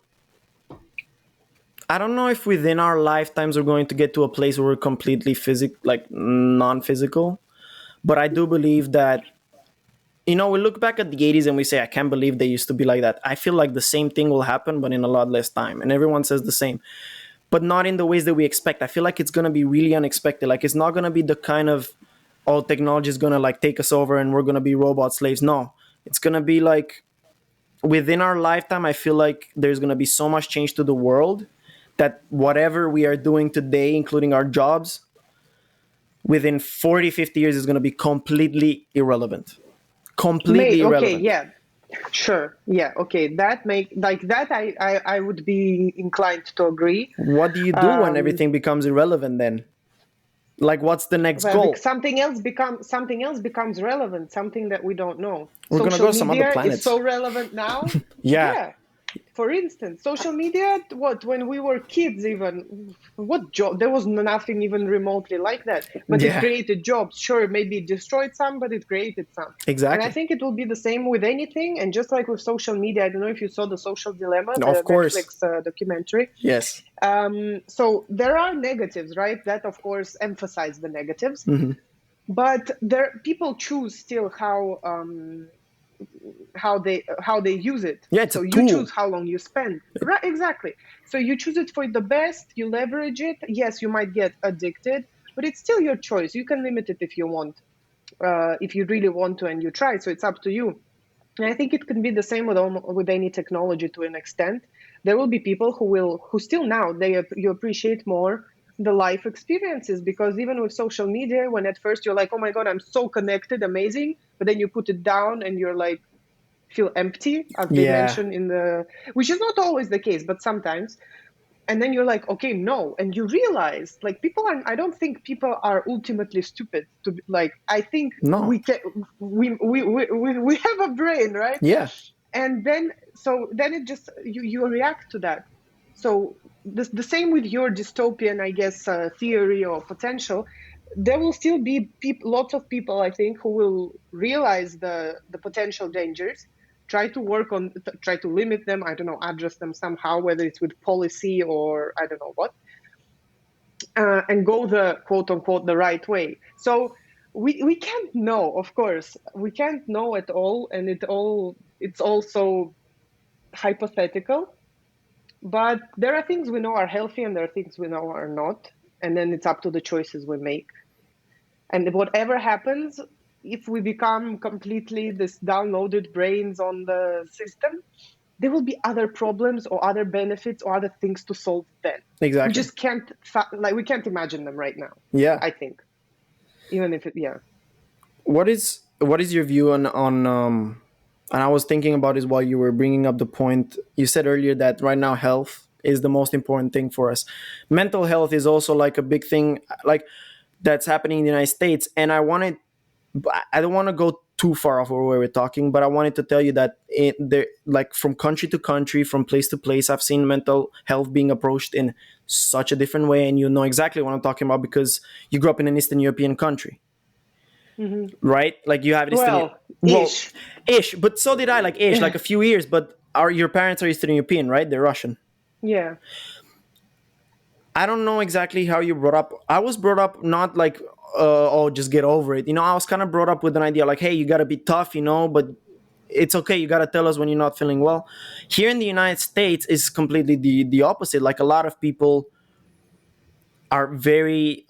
don't know if within our lifetimes we're going to get to a place where we're completely like non-physical, but I do believe that, we look back at the 80s and we say, I can't believe they used to be like that. I feel like the same thing will happen, but in a lot less time. And everyone says the same, but not in the ways that we expect. I feel like it's going to be really unexpected. Like it's not going to be the kind of, oh, technology is going to like take us over and we're going to be robot slaves. No, it's going to be like within our lifetime. I feel like there's going to be so much change to the world that whatever we are doing today, including our jobs, within 40, 50 years is going to be completely irrelevant. Completely Okay, irrelevant. yeah, sure, yeah, okay. That make like that. I would be inclined to agree. What do you do when everything becomes irrelevant then? Like, what's the next Well, goal? something else becomes relevant. Something that we don't know. We're going to go Social to some other media is planets. so relevant now. Yeah. Yeah. For instance, social media, when we were kids, even what job? There was nothing even remotely like that. But it Yeah. created jobs. Sure, maybe it destroyed some, but it created some. And I Exactly. think it will be the same with anything. And just like with social media, I don't know if you saw The Social Dilemma, Of the course. Netflix documentary. Yes. So there are negatives, right? That of course emphasize the negatives. Mm-hmm. But people choose still how they use it. Yeah, it's a So you tool. choose how long you spend. Right, exactly. So you choose it for the best, you leverage it. Yes, you might get addicted, but it's still your choice. You can limit it if you want. if you really want to and you try. So it's up to you. And I think it can be the same with any technology to an extent. There will be people who still now you appreciate more the life experiences, because even with social media, when at first you're like, oh my God, I'm so connected, amazing. But then you put it down and you're like, feel empty, as they Yeah. mentioned which is not always the case, but sometimes. And then you're like, okay, no. And you realize, like, I don't think people are ultimately stupid like, I think No. we have a brain, right? Yeah. And then it just, you react to that. So the same with your dystopian, I guess, theory or potential. There will still be lots of people, I think, who will realize the potential dangers, try to limit them, I don't know, address them somehow, whether it's with policy or I don't know what, and go the quote unquote the right way. So we can't know, of course, we can't know at all, and it's also hypothetical. But there are things we know are healthy, and there are things we know are not, and then it's up to the choices we make. And whatever happens, if we become completely this downloaded brains on the system, there will be other problems or other benefits or other things to solve then. We Exactly. just can't we can't imagine them right now, Yeah. I think. Even if yeah. What is your view on and I was thinking about this while you were bringing up the point. You said earlier that right now health is the most important thing for us. Mental health is also like a big thing, like that's happening in the United States. And I don't want to go too far off where we're talking, but I wanted to tell you that like from country to country, from place to place, I've seen mental health being approached in such a different way, and you know exactly what I'm talking about because you grew up in an Eastern European country, Hmm. right? Like you have Eastern, Well, well, ish. ish, but so did I, like ish, like a few years. But your parents are Eastern European, right? They're Russian. Yeah. I don't know exactly how you brought up. I was brought up not like, oh, just get over it. You know, I was kind of brought up with an idea like, hey, you got to be tough, you know, but it's okay. You got to tell us when you're not feeling well. Here in the United States is completely the opposite. Like a lot of people are very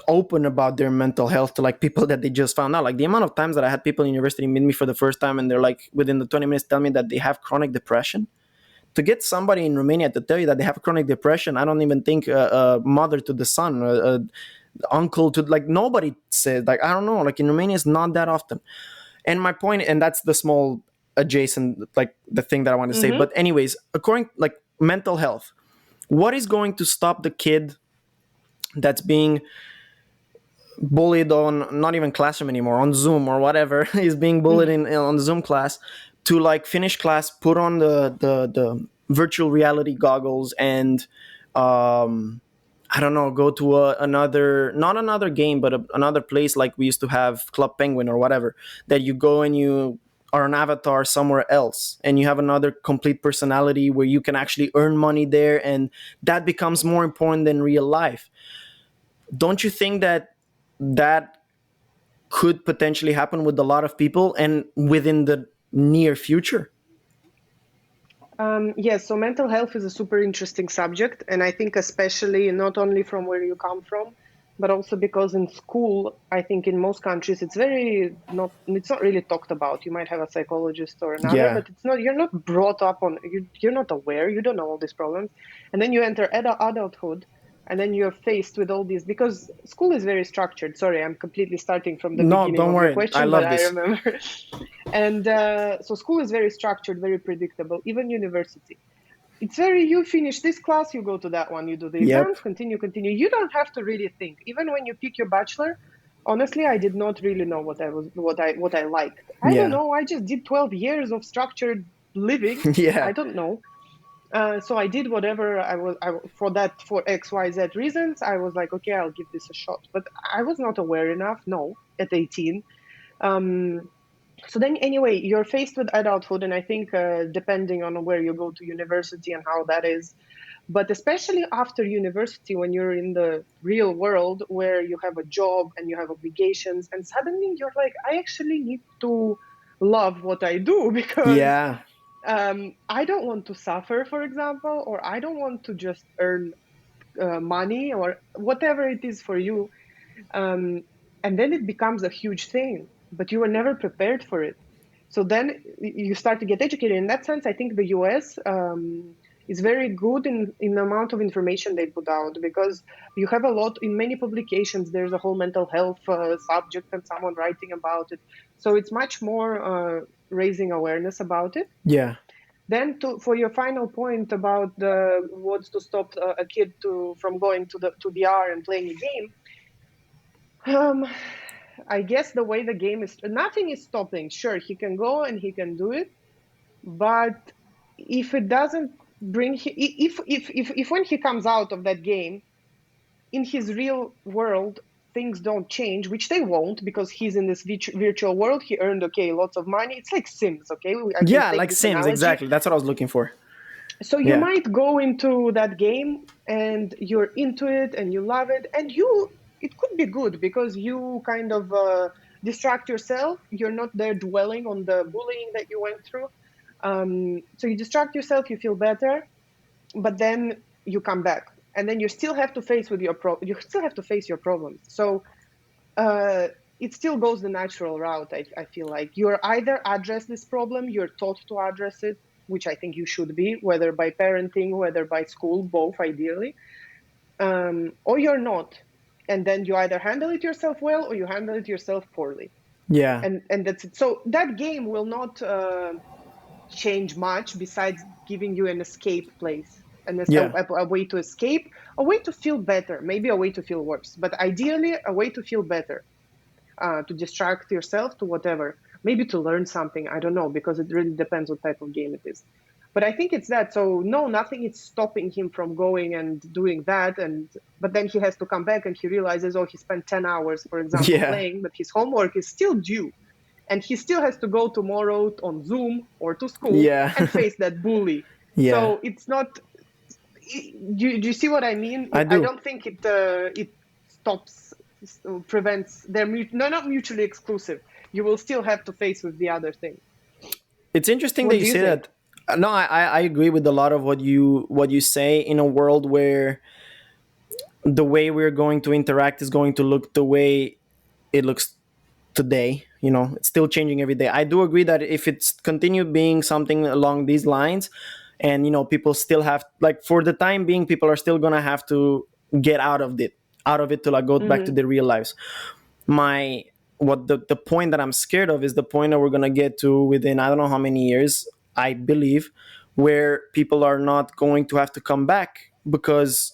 open about their mental health to like people that they just found out. Like the amount of times that I had people in university meet me for the first time and they're like within the 20 minutes tell me that they have chronic depression. To get somebody in Romania to tell you that they have chronic depression, I don't even think a mother to the son, uncle to, like, nobody says, like, I don't know, like in Romania it's not that often. And my point, and that's the small adjacent, like the thing that I want to say. Hmm. But anyways, according like mental health, what is going to stop the kid that's being bullied on not even classroom anymore, on Zoom or whatever, is being bullied in on the Zoom class, to like finish class, put on the virtual reality goggles and I don't know, go to another, not another game, but another place like we used to have Club Penguin or whatever, that you go and you are an avatar somewhere else and you have another complete personality where you can actually earn money there, and that becomes more important than real life. Don't you think that that could potentially happen with a lot of people and within the near future? Yes, so mental health is a super interesting subject, and I think especially not only from where you come from, but also because in school, I think in most countries it's not really talked about. You might have a psychologist or another, Yeah. but you're not brought up on you're not aware, you don't know all these problems, and then you enter adulthood, and then you're faced with all these, because school is very structured. Sorry, I'm completely starting from the No, beginning don't of your worry. I question, but love I this. remember. And so school is very structured, very predictable, even university. It's very, you finish this class, you go to that one, you do the Yep. exams, continue. You don't have to really think. Even when you pick your bachelor, honestly, I did not really know what I liked. I don't Yeah. know. I just did 12 years of structured living. I Yeah. don't know. So I did whatever for that, for XYZ reasons. I was like, okay, I'll give this a shot. But I was not aware enough, no, at 18. Um, so then anyway, you're faced with adulthood, and I think depending on where you go to university and how that is, but especially after university, when you're in the real world where you have a job and you have obligations, and suddenly you're like, I actually need to love what I do because Yeah. I don't want to suffer, for example, or I don't want to just earn money or whatever it is for you. um, and then it becomes a huge thing, but you were never prepared for it. So then you start to get educated. In that sense, I think the US is very good in the amount of information they put out, because you have a lot in many publications. There's a whole mental health subject and someone writing about it. So it's much more raising awareness about it. Yeah. Then for your final point about the what's to stop a kid from going to VR and playing a game, I guess the way the game is, nothing is stopping. Sure, he can go and he can do it, but if it doesn't bring, if when he comes out of that game, in his real world, things don't change, which they won't, because he's in this virtual world. He earned, okay, lots of money. It's like Sims, okay? I can Yeah, take like this Sims, analogy. exactly. That's what I was looking for. So you might go into that game and you're into it and you love it, and it could be good because you kind of distract yourself. You're not there dwelling on the bullying that you went through. So you distract yourself, you feel better, but then you come back, and then you still have to face you still have to face your problems. So it still goes the natural route. I feel like you're either address this problem, you're taught to address it, which I think you should be, whether by parenting, whether by school, both ideally, or you're not. And then you either handle it yourself well or you handle it yourself poorly. Yeah. And that's it. So that game will not change much besides giving you an escape place, a way to escape, a way to feel better, maybe a way to feel worse, but ideally a way to feel better, to distract yourself, to whatever, maybe to learn something. I don't know, because it really depends what type of game it is. But I think it's that. So no, nothing is stopping him from going and doing that. But then he has to come back and he realizes, oh, he spent 10 hours, for example, playing, but his homework is still due. And he still has to go tomorrow on Zoom or to school and face that bully. Yeah. So it's not. Do you see what I mean? I do. I don't think it stops, prevents. They're not mutually exclusive. You will still have to face with the other thing. It's interesting that you say that. No, I agree with a lot of what you say. In a world where the way we're going to interact is going to look the way it looks today, it's still changing every day. I do agree that if it's continued being something along these lines, and people still have, like, for the time being, people are still gonna have to get out of it to like go back to their real lives. The point that I'm scared of is the point that we're gonna get to within I don't know how many years, I believe, where people are not going to have to come back, because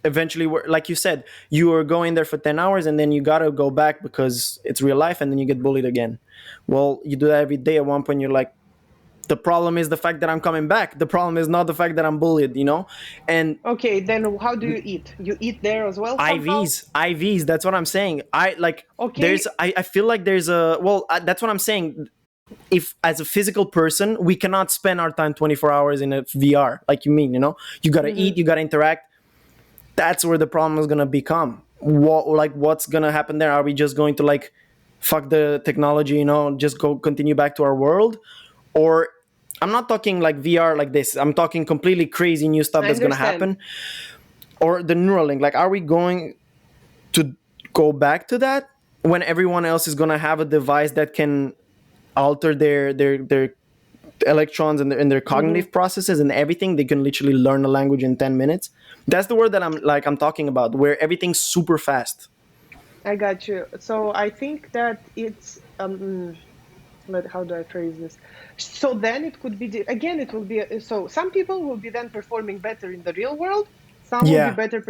eventually, like you said, you are going there for 10 hours and then you gotta go back because it's real life, and then you get bullied again. Well, you do that every day. At one point you're like, the problem is the fact that I'm coming back. The problem is not the fact that I'm bullied, And okay, then how do you eat? You eat there as well somehow? IVs. That's what I'm saying. Okay. I feel like there's that's what I'm saying. If as a physical person, we cannot spend our time 24 hours in a VR, like you mean, you gotta eat, you gotta interact. That's where the problem is gonna become. What's gonna happen there? Are we just going to like fuck the technology, just go continue back to our world? Or I'm not talking like VR like this. I'm talking completely crazy new stuff that's gonna happen. Or the Neuralink. Like, are we going to go back to that when everyone else is gonna have a device that can alter their electrons and their cognitive processes and everything? They can literally learn a language in 10 minutes. That's the word that I'm talking about, where everything's super fast. I got you. So I think that it's how do I phrase this? So then it could be again. It will be so some people will be then performing better in the real world. Some will be better.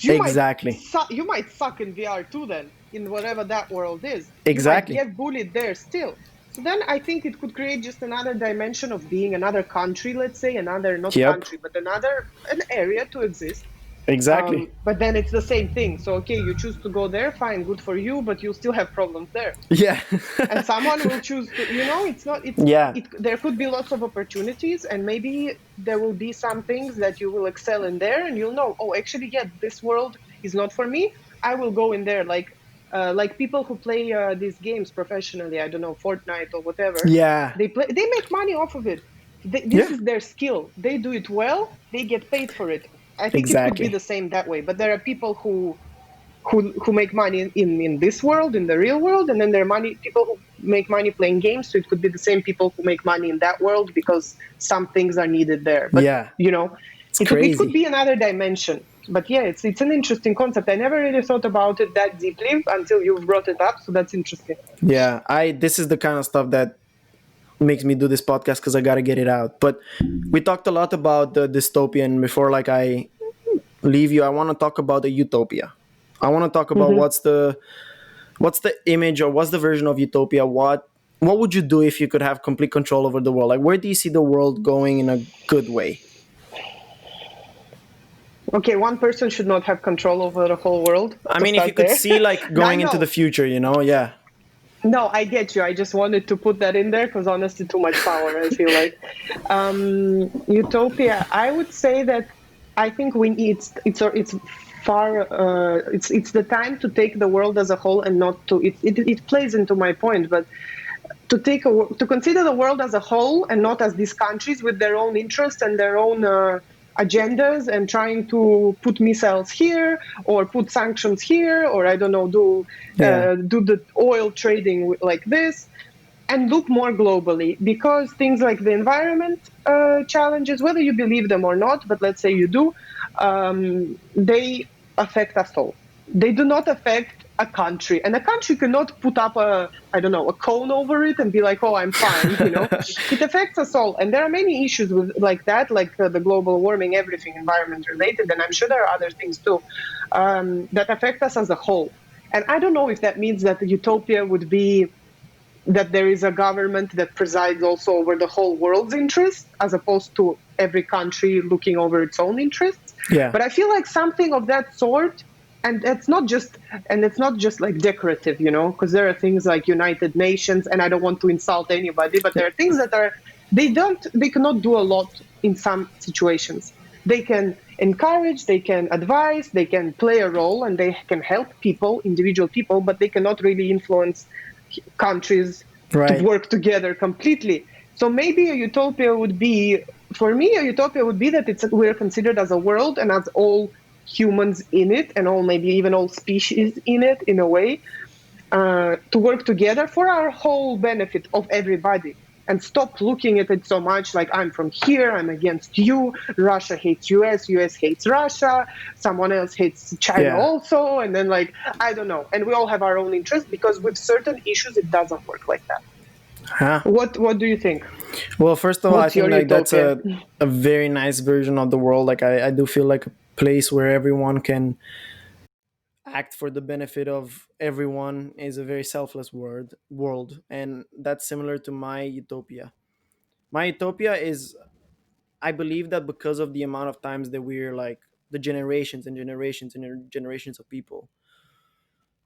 Exactly. You might suck in VR too. Then in whatever that world is, exactly, you might get bullied there still. So then I think it could create just another dimension of being another country. Let's say country, but an area to exist. Exactly. But then it's the same thing. So, okay, you choose to go there, fine, good for you, but you'll still have problems there. Yeah. And someone will choose to, there could be lots of opportunities, and maybe there will be some things that you will excel in there, and you'll know, oh, actually, yeah, this world is not for me. I will go in there. Like people who play these games professionally, I don't know, Fortnite or whatever. Yeah. They make money off of it. This is their skill. They do it well. They get paid for it. I think it could be the same that way. But there are people who who make money in this world, in the real world, and then there are people who make money playing games. So it could be the same people who make money in that world because some things are needed there. But Yeah, it's it could crazy. be another dimension. But yeah, it's an interesting concept. I never really thought about it that deeply until you brought it up. So that's interesting. Yeah, I this is the kind of stuff that makes me do this podcast because I got to get it out. But we talked a lot about the dystopian before. Like I leave you, I want to talk about the utopia. I want to talk about Mm-hmm. what's the image or what's the version of utopia. What would you do if you could have complete control over the world? Like where do you see the world going in a good way? Okay, one person should not have control over the whole world I to mean, if you start could there. see like I going into the know. future, yeah. No, I get you. I just wanted to put that in there because honestly, too much power, I feel like. Utopia, I would say that I think we need, it's far, it's the time to take the world as a whole and not to, it plays into my point, but to consider the world as a whole and not as these countries with their own interests and their own agendas and trying to put missiles here or put sanctions here or I don't know Yeah. do the oil trading like this and look more globally because things like the environment challenges, whether you believe them or not, but let's say you do, they affect us all. They do not affect a country, and a country cannot put up a cone over it and be like, oh, I'm fine. It affects us all, and there are many issues with like that, like the global warming, everything environment related, and I'm sure there are other things too that affect us as a whole. And I don't know if that means that the utopia would be that there is a government that presides also over the whole world's interests as opposed to every country looking over its own interests. Yeah. But I feel like something of that sort, and it's not just like decorative, because there are things like United Nations, and I don't want to insult anybody, but there are things that they cannot do a lot in some situations. They can encourage, they can advise, they can play a role, and they can help people, individual people, but they cannot really influence countries to Right. work together completely. So maybe a utopia would be, for me, a utopia would be that we're considered as a world and as all humans in it and maybe even all species in it in a way, to work together for our whole benefit of everybody and stop looking at it so much like I'm from here, I'm against you, Russia hates US hates Russia, someone else hates China Yeah. also, and then like, I don't know. And we all have our own interests because with certain issues, it doesn't work like that. Huh? What do you think? Well, first of all, I What's think your like that's utopia? a very nice version of the world. Like I do feel like a place where everyone can act for the benefit of everyone is a very selfless world, and that's similar to my utopia. My utopia is, I believe that because of the amount of times that we're like the generations and generations and generations of people,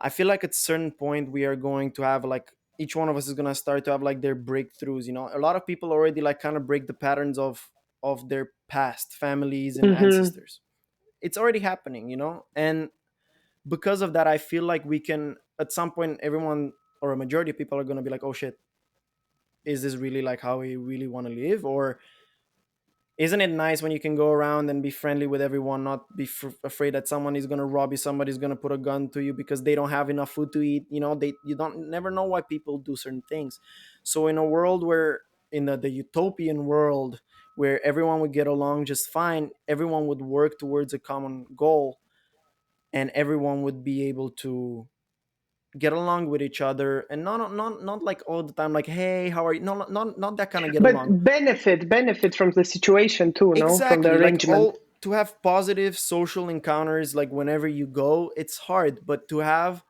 I feel like at a certain point we are going to have like each one of us is gonna start to have like their breakthroughs. A lot of people already like kind of break the patterns of their past families and Mm-hmm. ancestors. It's already happening, and because of that, I feel like we can at some point everyone or a majority of people are gonna be like, oh shit, is this really like how we really want to live, or isn't it nice when you can go around and be friendly with everyone, not be afraid that someone is going to rob you, somebody's going to put a gun to you because they don't have enough food to eat. You don't never know why people do certain things. So in a world where in the utopian world where everyone would get along just fine, everyone would work towards a common goal, and everyone would be able to get along with each other, and not like all the time like, hey, how are you? No, not that kind of get But along. benefit from the situation too, no, from the Exactly, like arrangement. all to have positive social encounters like whenever you go, it's hard, but to have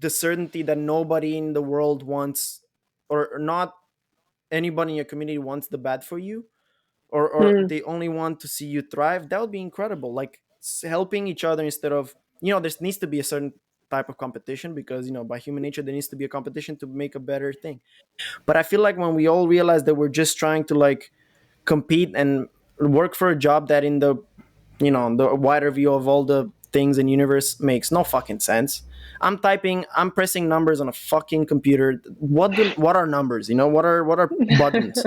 the certainty that nobody in the world wants, or not anybody in your community wants the bad for you, or Mm. they only want to see you thrive, that would be incredible. Like helping each other instead of, there needs to be a certain type of competition because by human nature there needs to be a competition to make a better thing. But I feel like when we all realize that we're just trying to like compete and work for a job that in the wider view of all the things in universe makes no fucking sense. I'm pressing numbers on a fucking computer. What are numbers? What are buttons?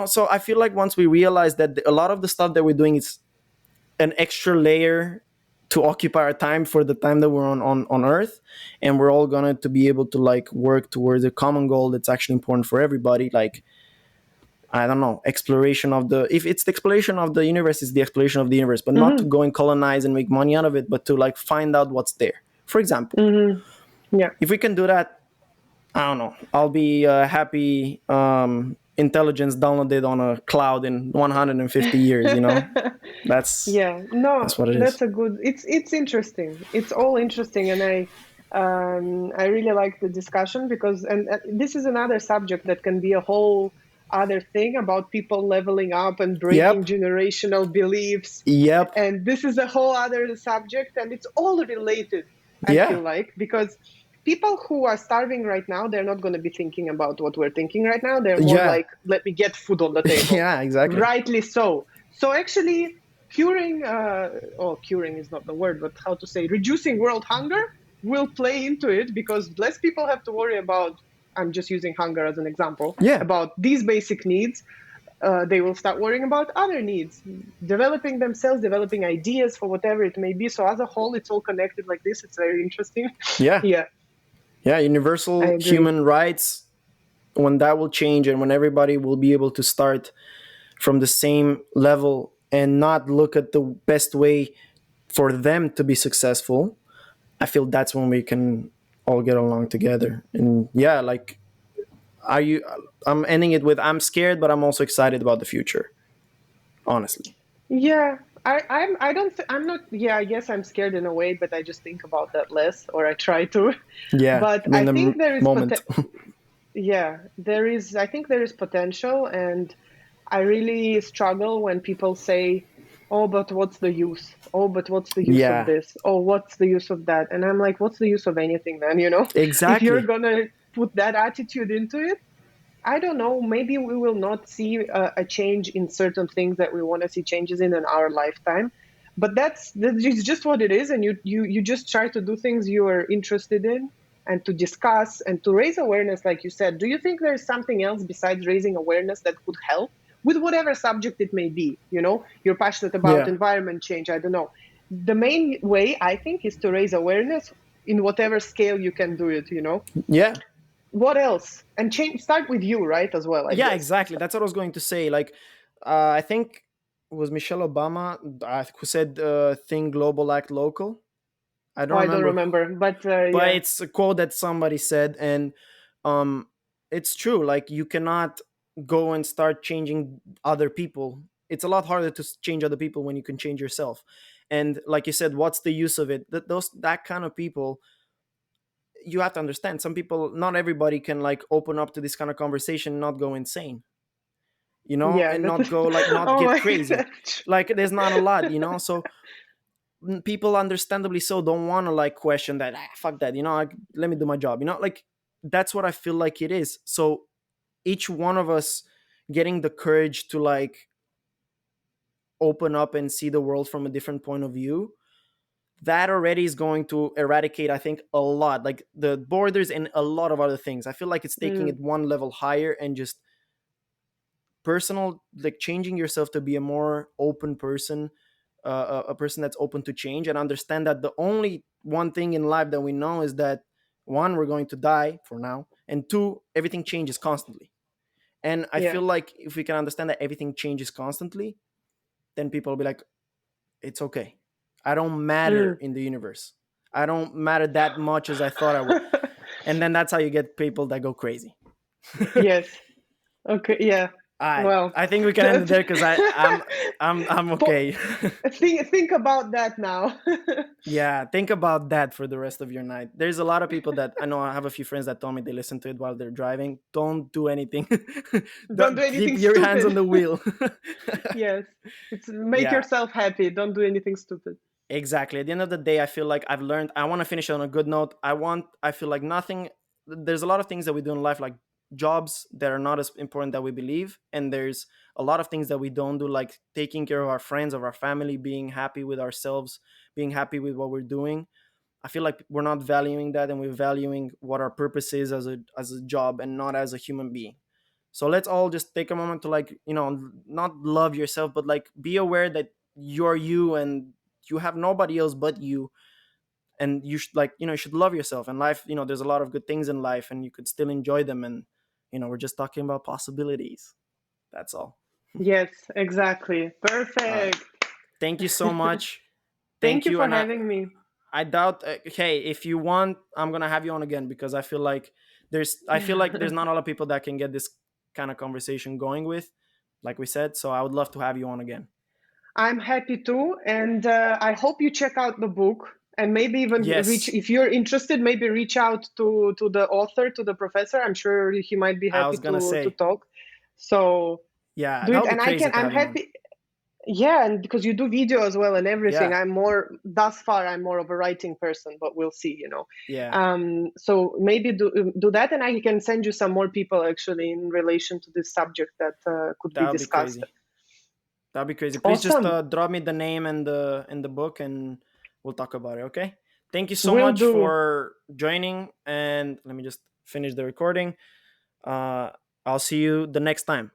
So I feel like once we realize that a lot of the stuff that we're doing is an extra layer to occupy our time for the time that we're on earth, and we're all gonna to be able to like work towards a common goal that's actually important for everybody, like I don't know, exploration of the, if it's the exploration of the universe, it's the exploration of the universe, but not to Hmm. go and colonize and make money out of it, but to like find out what's there. For example, Hmm. Yeah. if we can do that, I don't know, I'll be happy intelligence downloaded on a cloud in 150 years, you know. that's Yeah, no, that's what it is. that's a good. It's interesting. It's all interesting, and I really like the discussion because and this is another subject that can be a whole other thing about people leveling up and breaking Yep. generational beliefs, Yep. and this is a whole other subject, and it's all related. I Yeah. feel like because people who are starving right now, they're not going to be thinking about what we're thinking right now. They're more Yeah. like, let me get food on the table. Yeah, exactly. Rightly so. So actually, curing, curing is not the word, but how to say, reducing world hunger will play into it because less people have to worry about, I'm just using hunger as an example, Yeah. about these basic needs. They will start worrying about other needs, developing themselves, developing ideas for whatever it may be. So as a whole, it's all connected like this. It's very interesting. Yeah. Yeah, Yeah, I universal agree. human rights, when that will change and when everybody will be able to start from the same level and not look at the best way for them to be successful, I feel that's when we can all get along together. And yeah, like, are you, I'm ending it with, I'm scared but I'm also excited about the future, honestly. Yeah, I don't, I'm not, yeah, I guess I'm scared in a way, but I just think about that less, or I try to. Yeah, But in I the think there is, moment. yeah, I think there is potential. And I really struggle when people say, oh, but what's the use? Oh, but what's the use of Yeah, this? Oh, what's the use of that? And I'm like, what's the use of anything then, you know? If you're exactly. gonna put that attitude into it, I don't know. Maybe we will not see a change in certain things that we want to see changes in our lifetime, but that's just what it is. And you just try to do things you are interested in, and to discuss and to raise awareness, like you said. Do you think there's something else besides raising awareness that could help with whatever subject it may be? You know, you're passionate about Yeah. environment change. I don't know. The main way I think is to raise awareness in whatever scale you can do it. You know, Yeah. what else? And change, start with you, right, as well, I Yeah, guess. exactly. That's what I was going to say. Like, I think it was Michelle Obama who said, "Think global, act local." I Oh, don't I don't remember, remember, but but yeah. it's a quote that somebody said, and um, it's true. Like, you cannot go and start changing other people. It's a lot harder to change other people when you can change yourself. And like you said, what's the use of it? That kind of people, you have to understand. Some people, not everybody can like open up to this kind of conversation, and not go insane, you know, Yeah, and that's not go like, not oh get my god, crazy. Like, there's not a lot, you know. So people understandably so don't want to like question that, fuck that, you know, like, let me do my job, you know, like, that's what I feel like it is. So each one of us getting the courage to like open up and see the world from a different point of view, that already is going to eradicate, I think, a lot, like the borders and a lot of other things. I feel like it's taking mm, it one level higher and just personal, like changing yourself to be a more open person, a person that's open to change, and understand that the only one thing in life that we know is that, one, we're going to die for now, and two, everything changes constantly. And I yeah, feel like if we can understand that everything changes constantly, then people will be like, it's okay, I don't matter mm. in the universe, I don't matter that much as I thought I would. And then that's how you get people that go crazy. Yes. Okay. Yeah. Well, I think we can end it there because I'm po- okay. think about that now. Yeah, think about that for the rest of your night. There's a lot of people that I know. I have a few friends that told me they listen to it while they're driving. Don't do anything. Don't do Keep anything your hands on stupid. the wheel. Yes, it's make Yeah, yourself happy. Don't do anything stupid. exactly. At the end of the day, I feel like I've learned. I want to finish on a good note. I feel like nothing. There's a lot of things that we do in life, like jobs, that are not as important that we believe, and there's a lot of things that we don't do, like taking care of our friends, of our family, being happy with ourselves, being happy with what we're doing. I feel like we're not valuing that, and we're valuing what our purpose is as a job and not as a human being. So let's all just take a moment to, like, you know, not love yourself, but like be aware that you're you, and you have nobody else but you, and you should, like, you should love yourself. And life, there's a lot of good things in life, and you could still enjoy them. And we're just talking about possibilities. That's all. Yes, exactly. All right. Perfect. Thank you so much. Thank Thank you you. for And having me. I doubt. Hey, if you want, I'm gonna have you on again, because I feel like there's not a lot of people that can get this kind of conversation going with, like we said. So I would love to have you on again. I'm happy too, and I hope you check out the book and maybe even reach, Yes, if you're interested, maybe reach out to the author, to the professor. I'm sure he might be I happy was gonna to say, talk. So yeah, do that it, would be and crazy to I'm have you on. happy. Yeah, and because you do video as well and everything, Yeah, I'm more, thus far, I'm more of a writing person, but we'll see. yeah, So maybe do that, and I can send you some more people actually in relation to this subject that could be that would be discussed. crazy. That'd be crazy. Please just Awesome. drop me the name and the book, and we'll talk about it. Okay. Thank you so Will much do. for joining. And let me just finish the recording. I'll see you the next time.